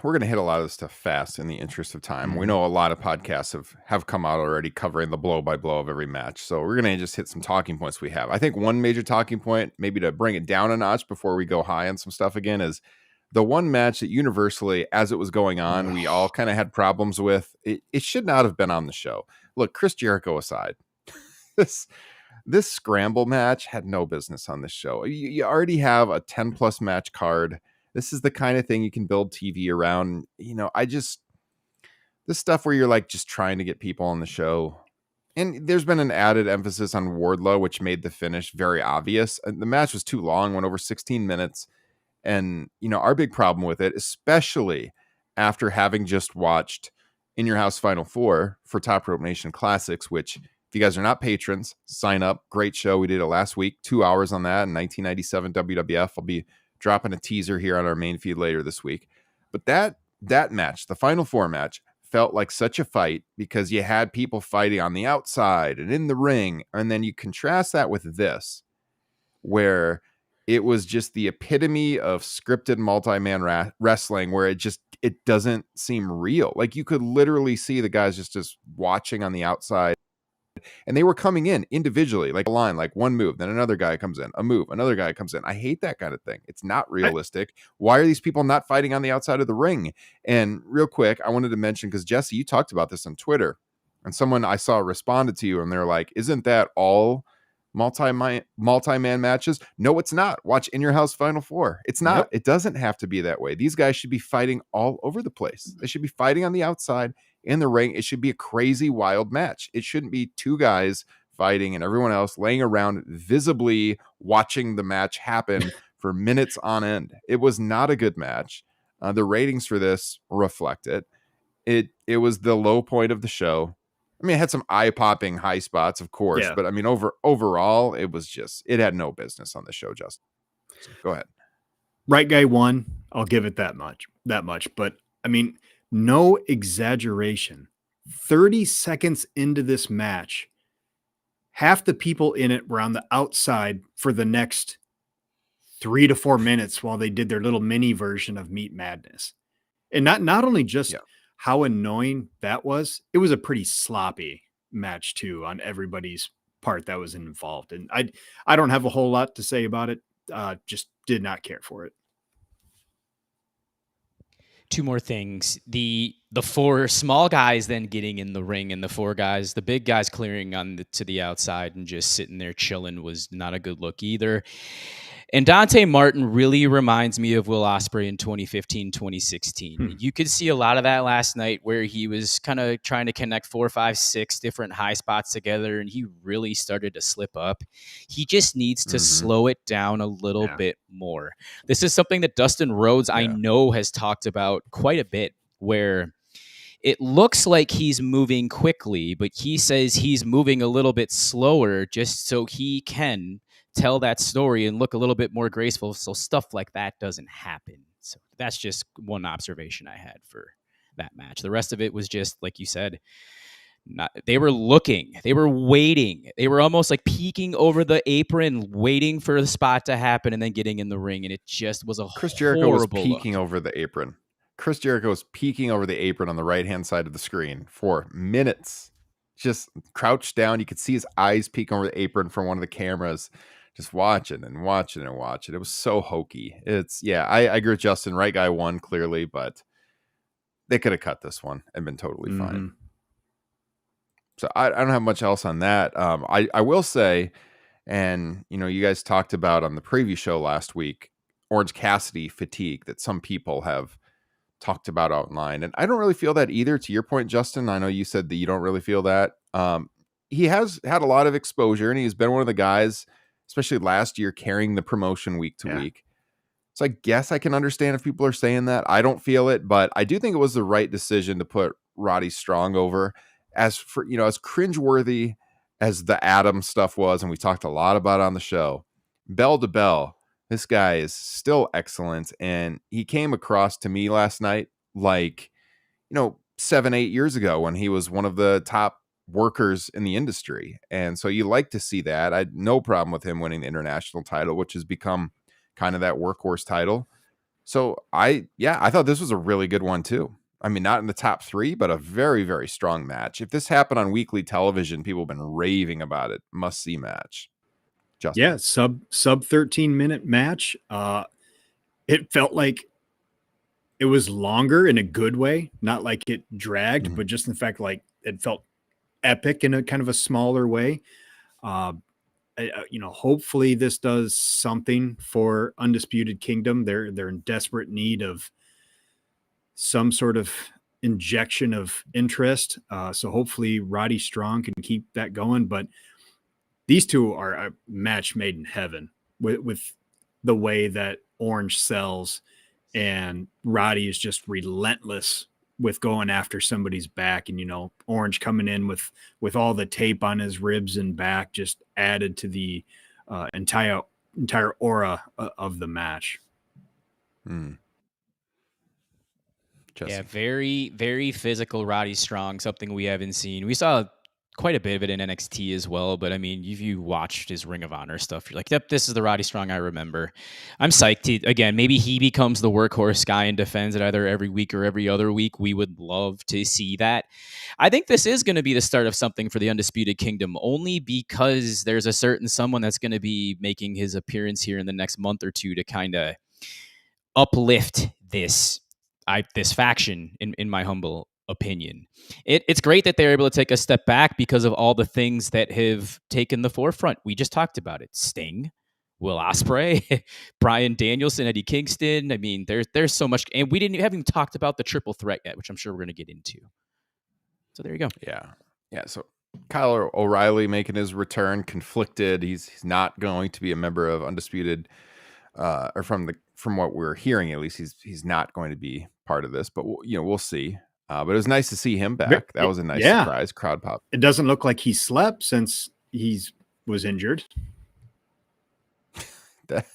we're going to hit a lot of this stuff fast in the interest of time. Mm-hmm. We know a lot of podcasts have come out already covering the blow by blow of every match. So we're going to just hit some talking points we have. I think one major talking point, maybe to bring it down a notch before we go high on some stuff again, is the one match that universally, as it was going on, we all kind of had problems with. It should not have been on the show. Look, Chris Jericho aside, this scramble match had no business on this show. You already have a 10 plus match card. This is the kind of thing you can build TV around. This stuff where you're like just trying to get people on the show. And there's been an added emphasis on Wardlow, which made the finish very obvious. The match was too long, went over 16 minutes. And, our big problem with it, especially after having just watched In Your House Final Four for Top Rope Nation Classics, which, if you guys are not patrons, sign up. Great show. We did it last week, 2 hours on that in 1997 WWF. I'll be dropping a teaser here on our main feed later this week. But that match, the Final Four match, felt like such a fight because you had people fighting on the outside and in the ring. And then you contrast that with this, where it was just the epitome of scripted multi-man wrestling, where it doesn't seem real. Like you could literally see the guys just watching on the outside, and they were coming in individually, like a line, like one move, then another guy comes in, a move, another guy comes in. I hate that kind of thing. It's not realistic. Why are these people not fighting on the outside of the ring? And real quick, I wanted to mention, because Jesse, you talked about this on Twitter, and someone I saw responded to you, and they're like, isn't that all multi-man matches? No, it's not. Watch In Your House Final Four. It's not. Yep. It doesn't have to be that way. These guys should be fighting all over the place. They should be fighting on the outside in the ring. It should be a crazy, wild match. It shouldn't be two guys fighting and everyone else laying around visibly watching the match happen for minutes on end. It was not a good match. The ratings for this reflect it. It was the low point of the show. I mean, it had some eye-popping high spots, of course, but I mean, overall, it had no business on the show, Justin. So go ahead. Right guy won. I'll give it that much. But I mean, no exaggeration. 30 seconds into this match, half the people in it were on the outside for the next 3 to 4 minutes while they did their little mini version of Meat Madness. And not only just how annoying that was, it was a pretty sloppy match too on everybody's part that was involved. And I don't have a whole lot to say about it. Just did not care for it. Two more things. The four small guys then getting in the ring, and the big guys clearing to the outside and just sitting there chilling was not a good look either. And Dante Martin really reminds me of Will Ospreay in 2015, 2016. You could see a lot of that last night, where he was kind of trying to connect 4, 5, 6 different high spots together, and he really started to slip up. He just needs to slow it down a little bit more. This is something that Dustin Rhodes, I know, has talked about quite a bit, where it looks like he's moving quickly, but he says he's moving a little bit slower just so he can tell that story and look a little bit more graceful, so stuff like that doesn't happen. So that's just one observation I had for that match. The rest of it was just, like you said, they were looking, they were waiting, they were almost like peeking over the apron, waiting for the spot to happen and then getting in the ring, and it just was Chris Jericho was peeking over the apron. Chris Jericho was peeking over the apron on the right-hand side of the screen for minutes, just crouched down. You could see his eyes peeking over the apron from one of the cameras, just watching and watching and watching. It was so hokey. I agree with Justin. Right guy won, clearly, but they could have cut this one and been totally fine. So I don't have much else on that. I will say, and you guys talked about on the preview show last week, Orange Cassidy fatigue that some people have talked about online. And I don't really feel that either. To your point, Justin, I know you said that you don't really feel that. He has had a lot of exposure, and he's been one of the guys, especially last year, carrying the promotion week to week. So I guess I can understand if people are saying that. I don't feel it, but I do think it was the right decision to put Roddy Strong over. As for, as cringeworthy as the Adam stuff was, and we talked a lot about it on the show, bell to bell, this guy is still excellent. And he came across to me last night like, 7, 8 years ago when he was one of the top workers in the industry. And so you like to see that. I had no problem with him winning the international title, which has become kind of that workhorse title. So I thought this was a really good one too. I mean, not in the top 3, but a very, very strong match. If this happened on weekly television, people have been raving about it. Must see match. Justin. Yeah. Sub 13-minute match. It felt like it was longer in a good way, not like it dragged, but just in fact, like it felt epic in a kind of a smaller way. hopefully this does something for Undisputed Kingdom. They're in desperate need of some sort of injection of interest. So hopefully Roddy Strong can keep that going. But these two are a match made in heaven with the way that Orange sells, and Roddy is just relentless with going after somebody's back. And, Orange coming in with all the tape on his ribs and back just added to the entire aura of the match. Jesse. Yeah, very, very physical Roddy Strong, something we haven't seen. We saw quite a bit of it in NXT as well, but I mean, if you watched his Ring of Honor stuff, you're like, yep, this is the Roddy Strong I remember. I'm psyched. Again, maybe he becomes the workhorse guy and defends it either every week or every other week. We would love to see that. I think this is going to be the start of something for the Undisputed Kingdom, only because there's a certain someone that's going to be making his appearance here in the next month or two to kind of uplift this faction, in my humble opinion. It's great that they're able to take a step back because of all the things that have taken the forefront. We just talked about it. Sting, Will Ospreay, Bryan Danielson, Eddie Kingston. I mean, there's so much, and we haven't even talked about the triple threat yet, which I'm sure we're going to get into. So there you go. Yeah. So Kyle O'Reilly making his return, conflicted. He's not going to be a member of Undisputed, or from what we're hearing, at least he's not going to be part of this. But we'll see. But it was nice to see him back. That was a nice surprise. Crowd pop. It doesn't look like he slept since he was injured. That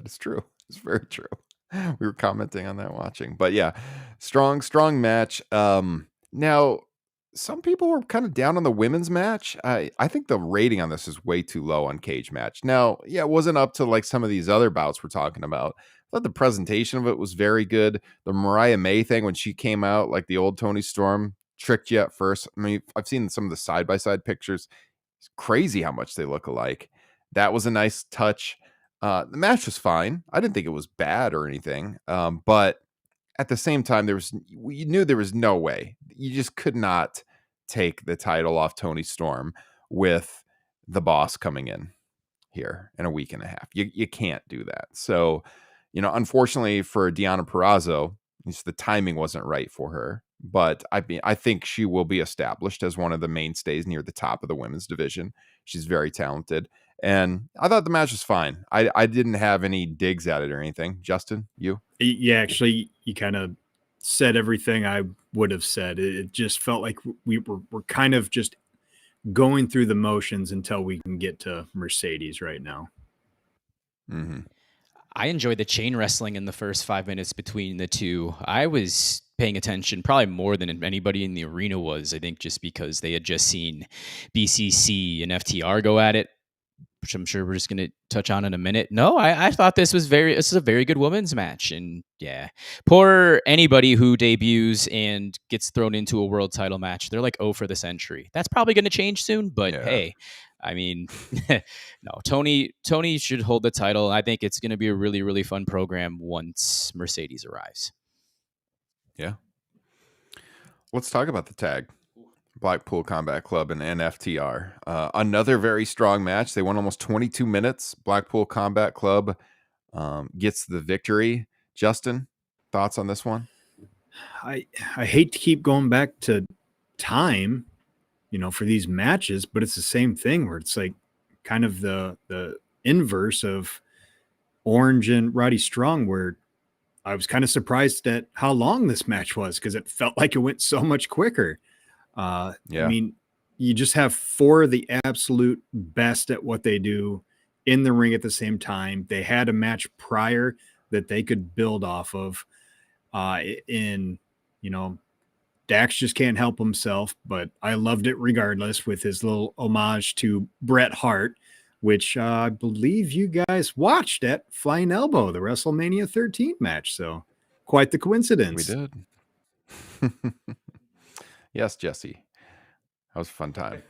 is true. It's very true. We were commenting on that watching. But yeah, strong match. Now, some people were kind of down on the women's match. I think the rating on this is way too low on Cage Match. Now, yeah, it wasn't up to like some of these other bouts we're talking about. I thought the presentation of it was very good. The Mariah May thing when she came out, like the old Toni Storm, tricked you at first. I mean, I've seen some of the side-by-side pictures. It's crazy how much they look alike. That was a nice touch. The match was fine. I didn't think it was bad or anything. But at the same time, you knew there was no way. You just could not take the title off Toni Storm with the boss coming in here in a week and a half. You can't do that. So, unfortunately for Deonna Purrazzo, the timing wasn't right for her. But I think she will be established as one of the mainstays near the top of the women's division. She's very talented. And I thought the match was fine. I didn't have any digs at it or anything. Justin, you? Yeah, actually, you kind of said everything I would have said. It just felt like we're kind of just going through the motions until we can get to Mercedes right now. Mm-hmm. I enjoyed the chain wrestling in the first 5 minutes between the two. I was paying attention probably more than anybody in the arena was, I think, just because they had just seen BCC and FTR go at it, which I'm sure we're just going to touch on in a minute. No, I thought this is a very good women's match. And yeah, poor anybody who debuts and gets thrown into a world title match. They're like, for the century. That's probably going to change soon, but hey, I mean, no, Tony should hold the title. I think it's going to be a really, really fun program once Mercedes arrives. Yeah. Let's talk about the tag. Blackpool Combat Club and NFTR. Another very strong match. They won almost 22 minutes. Blackpool Combat Club gets the victory. Justin, thoughts on this one? I hate to keep going back to time, for these matches, but it's the same thing where it's like kind of the inverse of Orange and Roddy Strong, where I was kind of surprised at how long this match was because it felt like it went so much quicker. I mean, you just have four of the absolute best at what they do in the ring at the same time. They had a match prior that they could build off of. Dax just can't help himself, but I loved it regardless with his little homage to Bret Hart, which I believe you guys watched at Flying Elbow, the WrestleMania 13 match. So quite the coincidence. We did. Yes, Jesse. That was a fun time.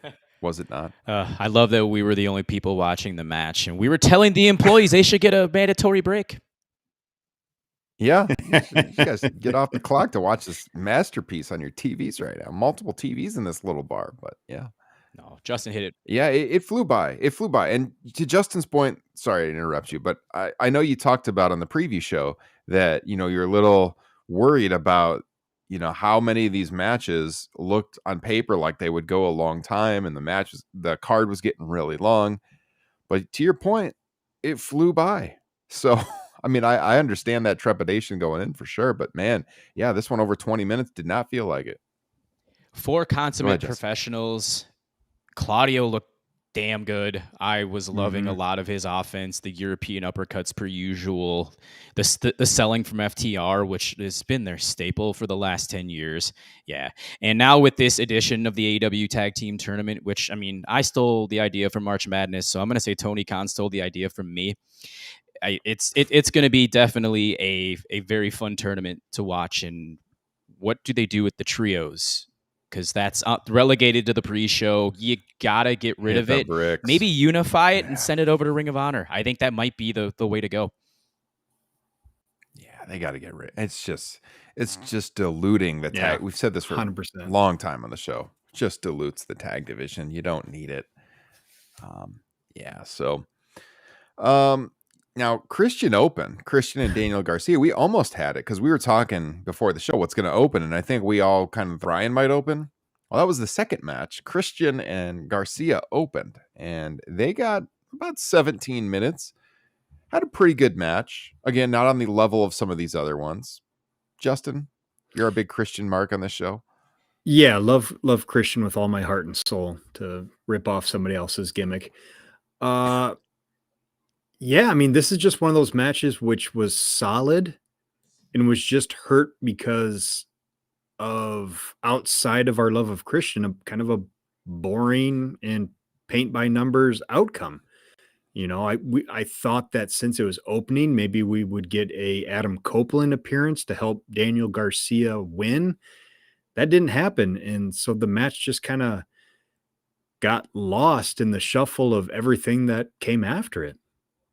Was it not? I love that we were the only people watching the match, and we were telling the employees they should get a mandatory break. Yeah. You guys get off the clock to watch this masterpiece on your TVs right now. Multiple TVs in this little bar, but yeah. No, Justin hit it. Yeah, it flew by. It flew by. And to Justin's point, sorry to interrupt you, but I know you talked about on the preview show that, you're a little worried about, how many of these matches looked on paper like they would go a long time, and the card was getting really long. But to your point, it flew by. So, I mean, I understand that trepidation going in for sure. But man, yeah, this one over 20 minutes did not feel like it. 4 consummate Jesse. professionals. Claudio looked damn good. I was loving a lot of his offense, the European uppercuts per usual, the selling from FTR, which has been their staple for the last 10 years. Yeah. And now with this edition of the AEW Tag Team Tournament, which, I mean, I stole the idea from March Madness, so I'm going to say Tony Khan stole the idea from me. It's going to be definitely a very fun tournament to watch. And what do they do with the trios? Because that's relegated to the pre-show. You gotta get rid of it. Bricks. Maybe unify it and send it over to Ring of Honor. I think that might be the way to go. Yeah, they got to get rid. It's just diluting the tag. We've said this for 100%. a long time on the show. Just dilutes the tag division. You don't need it. So, now Christian and Daniel Garcia, we almost had it because we were talking before the show what's going to open, and I think we all kind of Bryan might open. Well, that was the second match. Christian and Garcia opened, and they got about 17 minutes. Had a pretty good match. Again, not on the level of some of these other ones. Justin, you're a big Christian mark on this show. Yeah, love Christian with all my heart and soul, to rip off somebody else's gimmick. Yeah, I mean, this is just one of those matches which was solid and was just hurt because of, outside of our love of Christian, a kind of a boring and paint by numbers outcome. I thought that since it was opening, maybe we would get a Adam Copeland appearance to help Daniel Garcia win. That didn't happen. And so the match just kind of got lost in the shuffle of everything that came after it,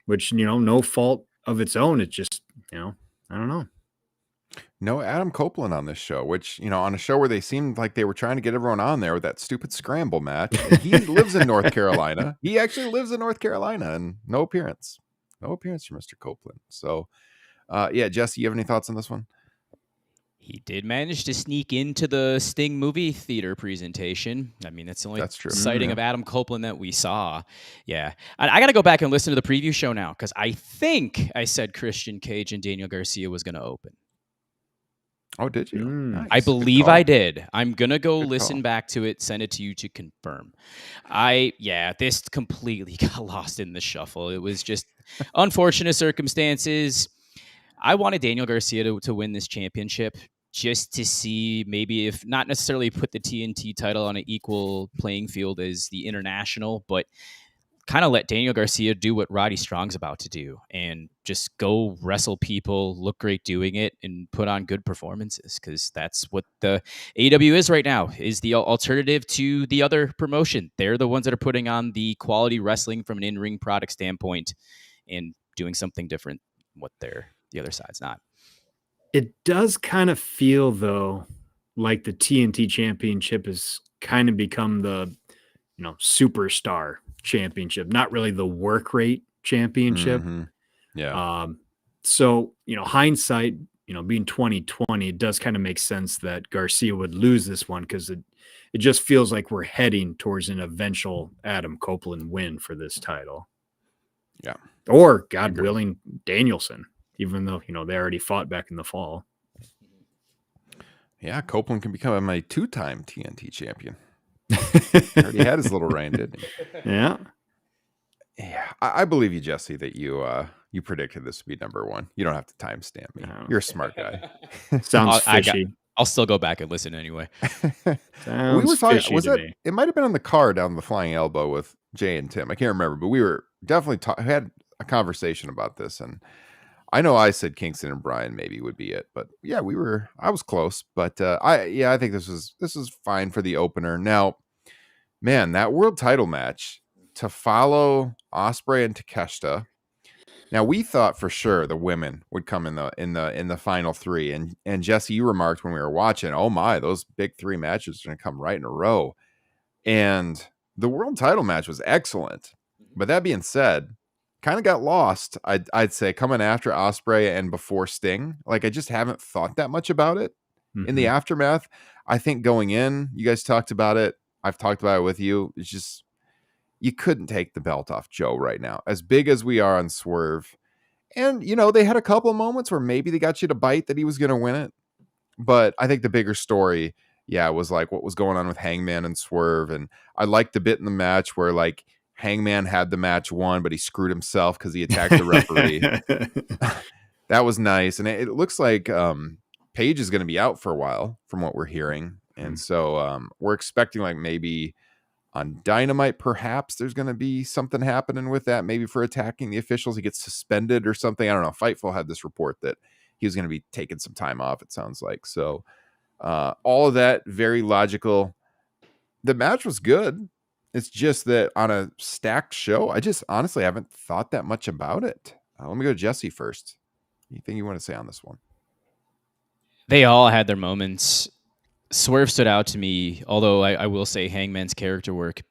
which, no fault of its own. It just, I don't know. No Adam Copeland on this show, which, on a show where they seemed like they were trying to get everyone on there with that stupid scramble match. And he lives in North Carolina. He actually lives in North Carolina, and no appearance from Mr. Copeland. So, Jesse, you have any thoughts on this one? He did manage to sneak into the Sting movie theater presentation. I mean, that's the only sighting of Adam Copeland that we saw. Yeah. I got to go back and listen to the preview show now, because I think I said Christian Cage and Daniel Garcia was going to open. Oh, did you? Nice. I believe I did. I'm going to go listen back to it, send it to you to confirm. This completely got lost in the shuffle. It was just unfortunate circumstances. I wanted Daniel Garcia to win this championship, just to see maybe, if not necessarily put the TNT title on an equal playing field as the international, but kind of let Daniel Garcia do what Roddy Strong's about to do and just go wrestle people, look great doing it, and put on good performances, because that's what the AEW is right now, is the alternative to the other promotion. They're the ones that are putting on the quality wrestling from an in-ring product standpoint and doing something different what the other side's not. It does kind of feel, though, like the TNT championship has kind of become the, superstar championship, not really the work rate championship. Mm-hmm. Yeah. So, hindsight, being 2020, it does kind of make sense that Garcia would lose this one, because it just feels like we're heading towards an eventual Adam Copeland win for this title. Yeah. Or, God willing, Danielson, even though, they already fought back in the fall. Yeah, Copeland can become a 2-time TNT champion. Already had his little reign, didn't he? Yeah. Yeah, I believe you, Jesse, that you predicted this would be number one. You don't have to timestamp me. No. You're a smart guy. Sounds fishy. I'll still go back and listen anyway. Sounds we were talking. fishy Was to that? me. It might have been on the car down the Flying Elbow with Jay and Tim. I can't remember, but we were definitely had a conversation about this, and I know I said Kingston and Bryan maybe would be it, but yeah, I was close, but I think this is fine for the opener. Now, man, that world title match to follow Ospreay and Takeshita. Now, we thought for sure the women would come in the final three, and Jesse, you remarked when we were watching, oh my, those big three matches are going to come right in a row, and The world title match was excellent. But that being said, kind of got lost, I'd say, coming after Ospreay and before Sting. Like, I just haven't thought that much about it in the aftermath. I think going in, you guys talked about it. I've talked about it with you. It's just, you couldn't take the belt off Joe right now. As big as we are on Swerve. And, you know, they had a couple of moments where maybe they got you to bite that he was going to win it. But I think the bigger story, was like what was going on with Hangman and Swerve. And I liked the bit in the match where, like, Hangman had the match won, but he screwed himself because he attacked the referee. That was nice. And it looks like Paige is going to be out for a while from what we're hearing. And so we're expecting, like, maybe on Dynamite, perhaps there's going to be something happening with that, maybe for attacking the officials. He gets suspended or something. I don't know. Fightful had this report that he was going to be taking some time off, it sounds like. So all of that, very logical. The match was good. It's just that on a stacked show, I just honestly haven't thought that much about it. Let me go to Jesse first. Anything you want to say on this one? They all had their moments. Swerve stood out to me, although I will say Hangman's character work,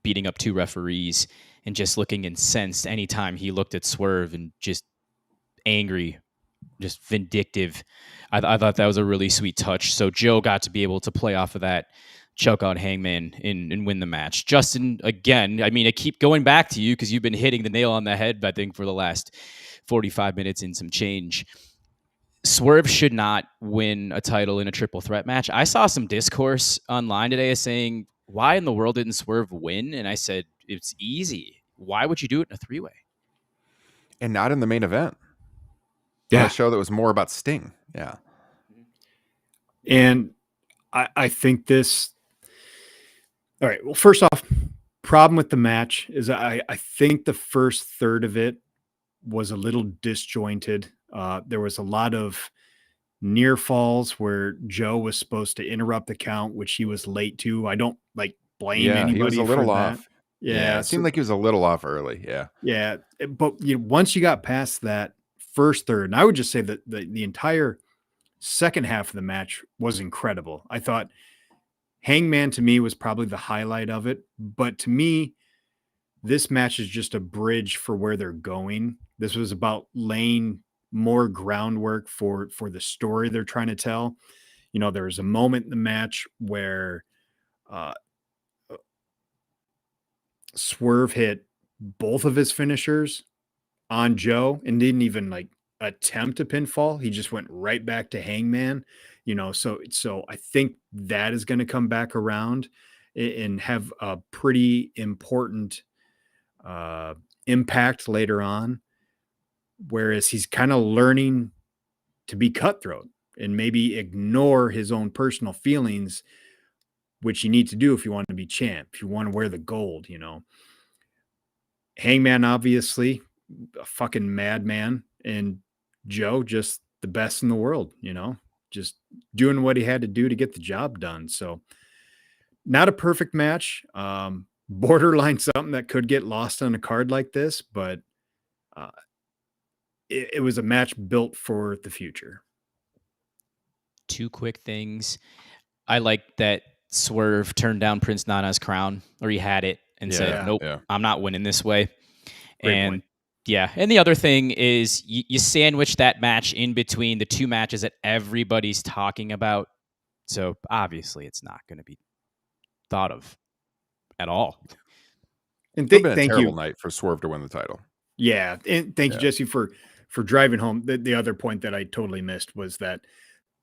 beating up 2 referees and just looking incensed anytime he looked at Swerve and just angry, just vindictive. I thought that was a really sweet touch. So Joe got to be able to play off of that, choke out Hangman and win the match. Justin, again, I mean, I keep going back to you because you've been hitting the nail on the head, I think, for the last 45 minutes and some change. Swerve should not win a title in a triple threat match. I saw some discourse online today saying, why in the world didn't Swerve win? And I said, it's easy. Why would you do it in a 3-way? And not in the main event. Yeah. A show that was more about Sting. Yeah. And I think this... All right. Well, first off, problem with the match is I think the first third of it was a little disjointed. There was a lot of near falls where Joe was supposed to interrupt the count, which he was late to. I don't blame anybody. He was a little off. That. Yeah, it seemed like he was a little off early. Yeah. Yeah. But once you got past that first third, and I would just say that the entire second half of the match was incredible. I thought Hangman to me was probably the highlight of it. But to me, this match is just a bridge for where they're going. This was about laying more groundwork for the story they're trying to tell. You know, there was a moment in the match where Swerve hit both of his finishers on Joe and didn't even attempt a pinfall. He just went right back to Hangman, so I think that is going to come back around and have a pretty important impact later on. Whereas he's kind of learning to be cutthroat and maybe ignore his own personal feelings, which you need to do if you want to be champ, if you want to wear the gold, Hangman, obviously, a fucking madman, and Joe, just the best in the world, just doing what he had to do to get the job done. So not a perfect match, borderline something that could get lost on a card like this, but it was a match built for the future. 2 quick things. I like that Swerve turned down Prince Nana's crown, or he had it and said, nope, I'm not winning this way. Great point. And the other thing is you sandwich that match in between the 2 matches that everybody's talking about. So obviously it's not going to be thought of at all. And thank you. Terrible night for Swerve to win the title. Yeah. And thank you, Jesse, for driving home. The other point that I totally missed was that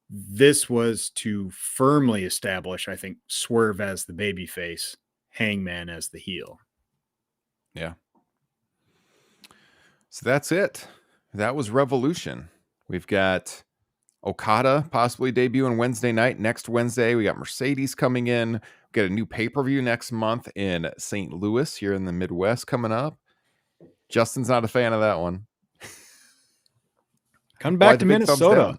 this was to firmly establish, I think, Swerve as the babyface, Hangman as the heel. Yeah. So that's it. That was Revolution. We've got Okada possibly debuting Wednesday night. Next Wednesday, we got Mercedes coming in. We got a new pay-per-view next month in St. Louis here in the Midwest coming up. Justin's not a fan of that one. Come back to Minnesota.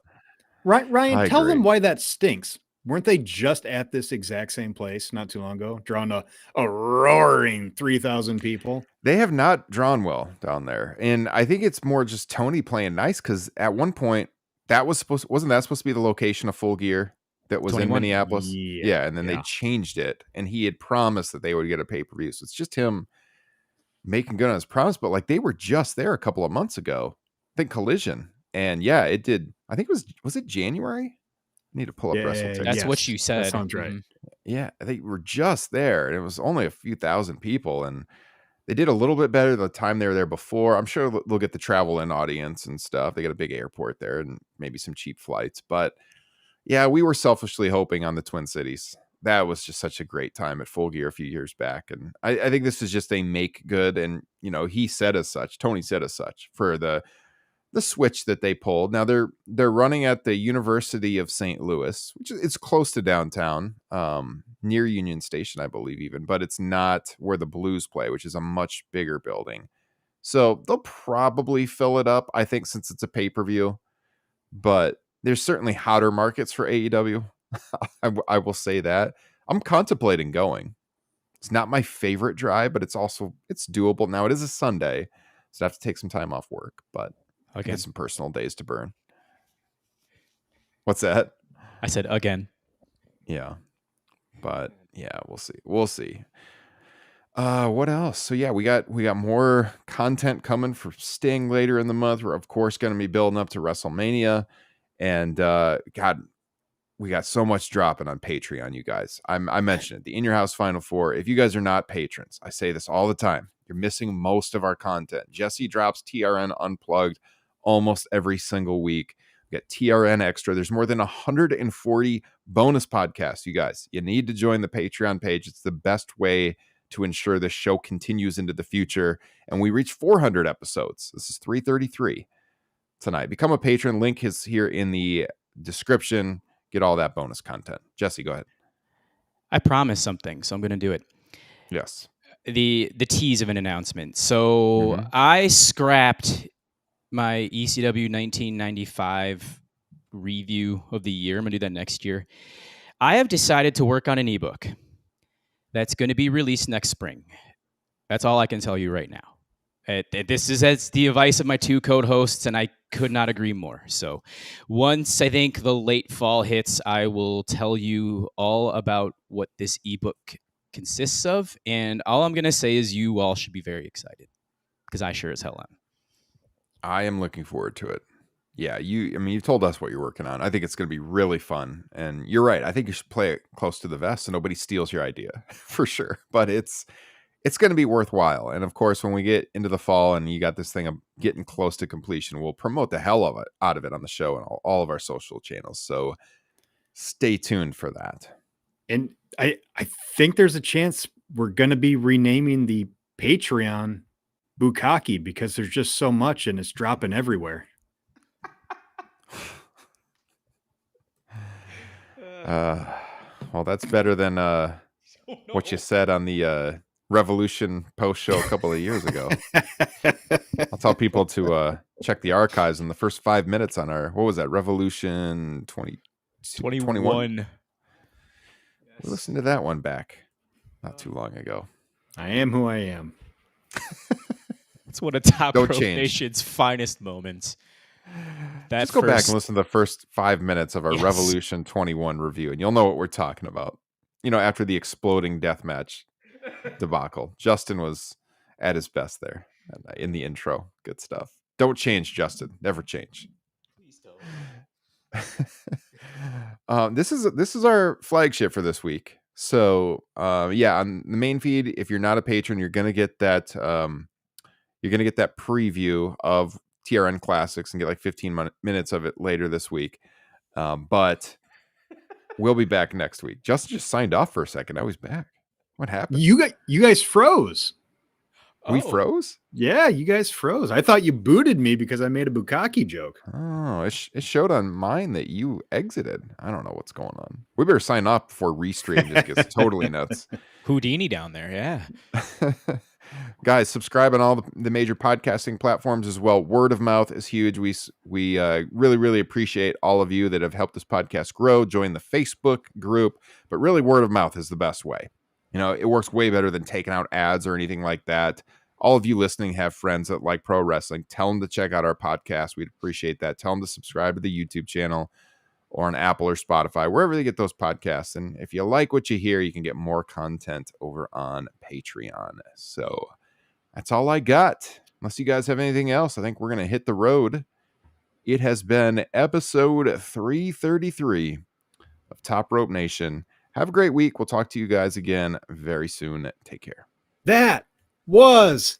Right, Ryan, tell them why that stinks. Weren't they just at this exact same place not too long ago, drawing a roaring 3,000 people? They have not drawn well down there. And I think it's more just Tony playing nice, because at one point, wasn't that supposed to be the location of Full Gear? that was in 21? Minneapolis. Yeah, and then they yeah. changed it, and he had promised that they would get a pay-per-view. So it's just him making good on his promise, but like they were just there a couple of months ago. I think Collision. And yeah, it did. I think it was it January? I need to pull up WrestleTix. That's Yes, what you said. That sounds right. Mhm. Yeah, they were just there, and it was only a few thousand people, and they did a little bit better the time they were there before. I'm sure they'll get the travel in audience and stuff. They got a big airport there and maybe some cheap flights. But yeah, we were selfishly hoping on the Twin Cities. That was just such a great time at Full Gear a few years back. And I think this is just a make good. And, you know, he said as such, Tony said as such, for the switch that they pulled. Now they're running at the University of St. Louis, which is it's close to downtown, near Union Station, I believe even, but it's not where the Blues play, which is a much bigger building. So they'll probably fill it up, I think, since it's a pay-per-view. But there's certainly hotter markets for AEW. I will say that. I'm contemplating going. It's not my favorite drive, but it's doable. Now it is a Sunday, so I have to take some time off work, but I Again. get some personal days to burn. What's that? I said again. Yeah. But yeah, we'll see. We'll see. What else? So yeah, we got more content coming for Sting later in the month. We're of course going to be building up to WrestleMania, and God, we got so much dropping on Patreon, you guys. I mentioned it, the In Your House Final Four. If you guys are not patrons, I say this all the time, you're missing most of our content. Jesse drops TRN Unplugged almost every single week. We got TRN Extra. There's more than 140 bonus podcasts, you guys. You need to join the Patreon page. It's the best way to ensure the show continues into the future. And we reach 400 episodes. This is 333 tonight. Become a patron. Link is here in the description. Get all that bonus content. Jesse, go ahead. I promised something, so I'm going to do it. Yes. The tease of an announcement. So I scrapped my ECW 1995 review of the year. I'm going to do that next year. I have decided to work on an ebook that's going to be released next spring. That's all I can tell you right now. This is as the advice of my two co-hosts, and I could not agree more. So once I think the late fall hits, I will tell you all about what this ebook consists of. And all I'm going to say is you all should be very excited, because I sure as hell am. I am looking forward to it. Yeah, you've told us what you're working on. I think it's going to be really fun. And you're right. I think you should play it close to the vest so nobody steals your idea for sure. But it's going to be worthwhile. And of course, when we get into the fall and you got this thing of getting close to completion, we'll promote the hell of it out of it on the show and all of our social channels. So stay tuned for that. And I think there's a chance we're going to be renaming the Patreon Bukkake, because there's just so much and it's dropping everywhere. Well, that's better than what you said on the Revolution post show a couple of years ago. I'll tell people to check the archives in the first 5 minutes on our, what was that, Revolution 2021. We listened to that one back not too long ago. I am who I am. It's one of Top Don't Rope change. Nation's finest moments. Just go back and listen to the first 5 minutes of our Revolution 21 review, and you'll know what we're talking about. You know, after the exploding deathmatch debacle, Justin was at his best there in the intro. Good stuff. Don't change, Justin. Never change. Please don't. This is our flagship for this week. So yeah, on the main feed, if you're not a patron, you're gonna get that preview of TRN Classics and get like 15 minutes of it later this week. But we'll be back next week. Justin just signed off for a second. Now he's back. What happened? You guys froze. We froze? Yeah, you guys froze. I thought you booted me because I made a Bukkake joke. Oh, it showed on mine that you exited. I don't know what's going on. We better sign off before Restream just gets totally nuts. Houdini down there, yeah. Guys, subscribe on all the major podcasting platforms as well. Word of mouth is huge. We really, really appreciate all of you that have helped this podcast grow. Join the Facebook group, but really word of mouth is the best way. You know, it works way better than taking out ads or anything like that. All of you listening have friends that like pro wrestling. Tell them to check out our podcast. We'd appreciate that. Tell them to subscribe to the YouTube channel or on Apple or Spotify, wherever they get those podcasts. And if you like what you hear, you can get more content over on Patreon. So that's all I got. Unless you guys have anything else, I think we're going to hit the road. It has been episode 333 of Top Rope Nation. Have a great week. We'll talk to you guys again very soon. Take care. That was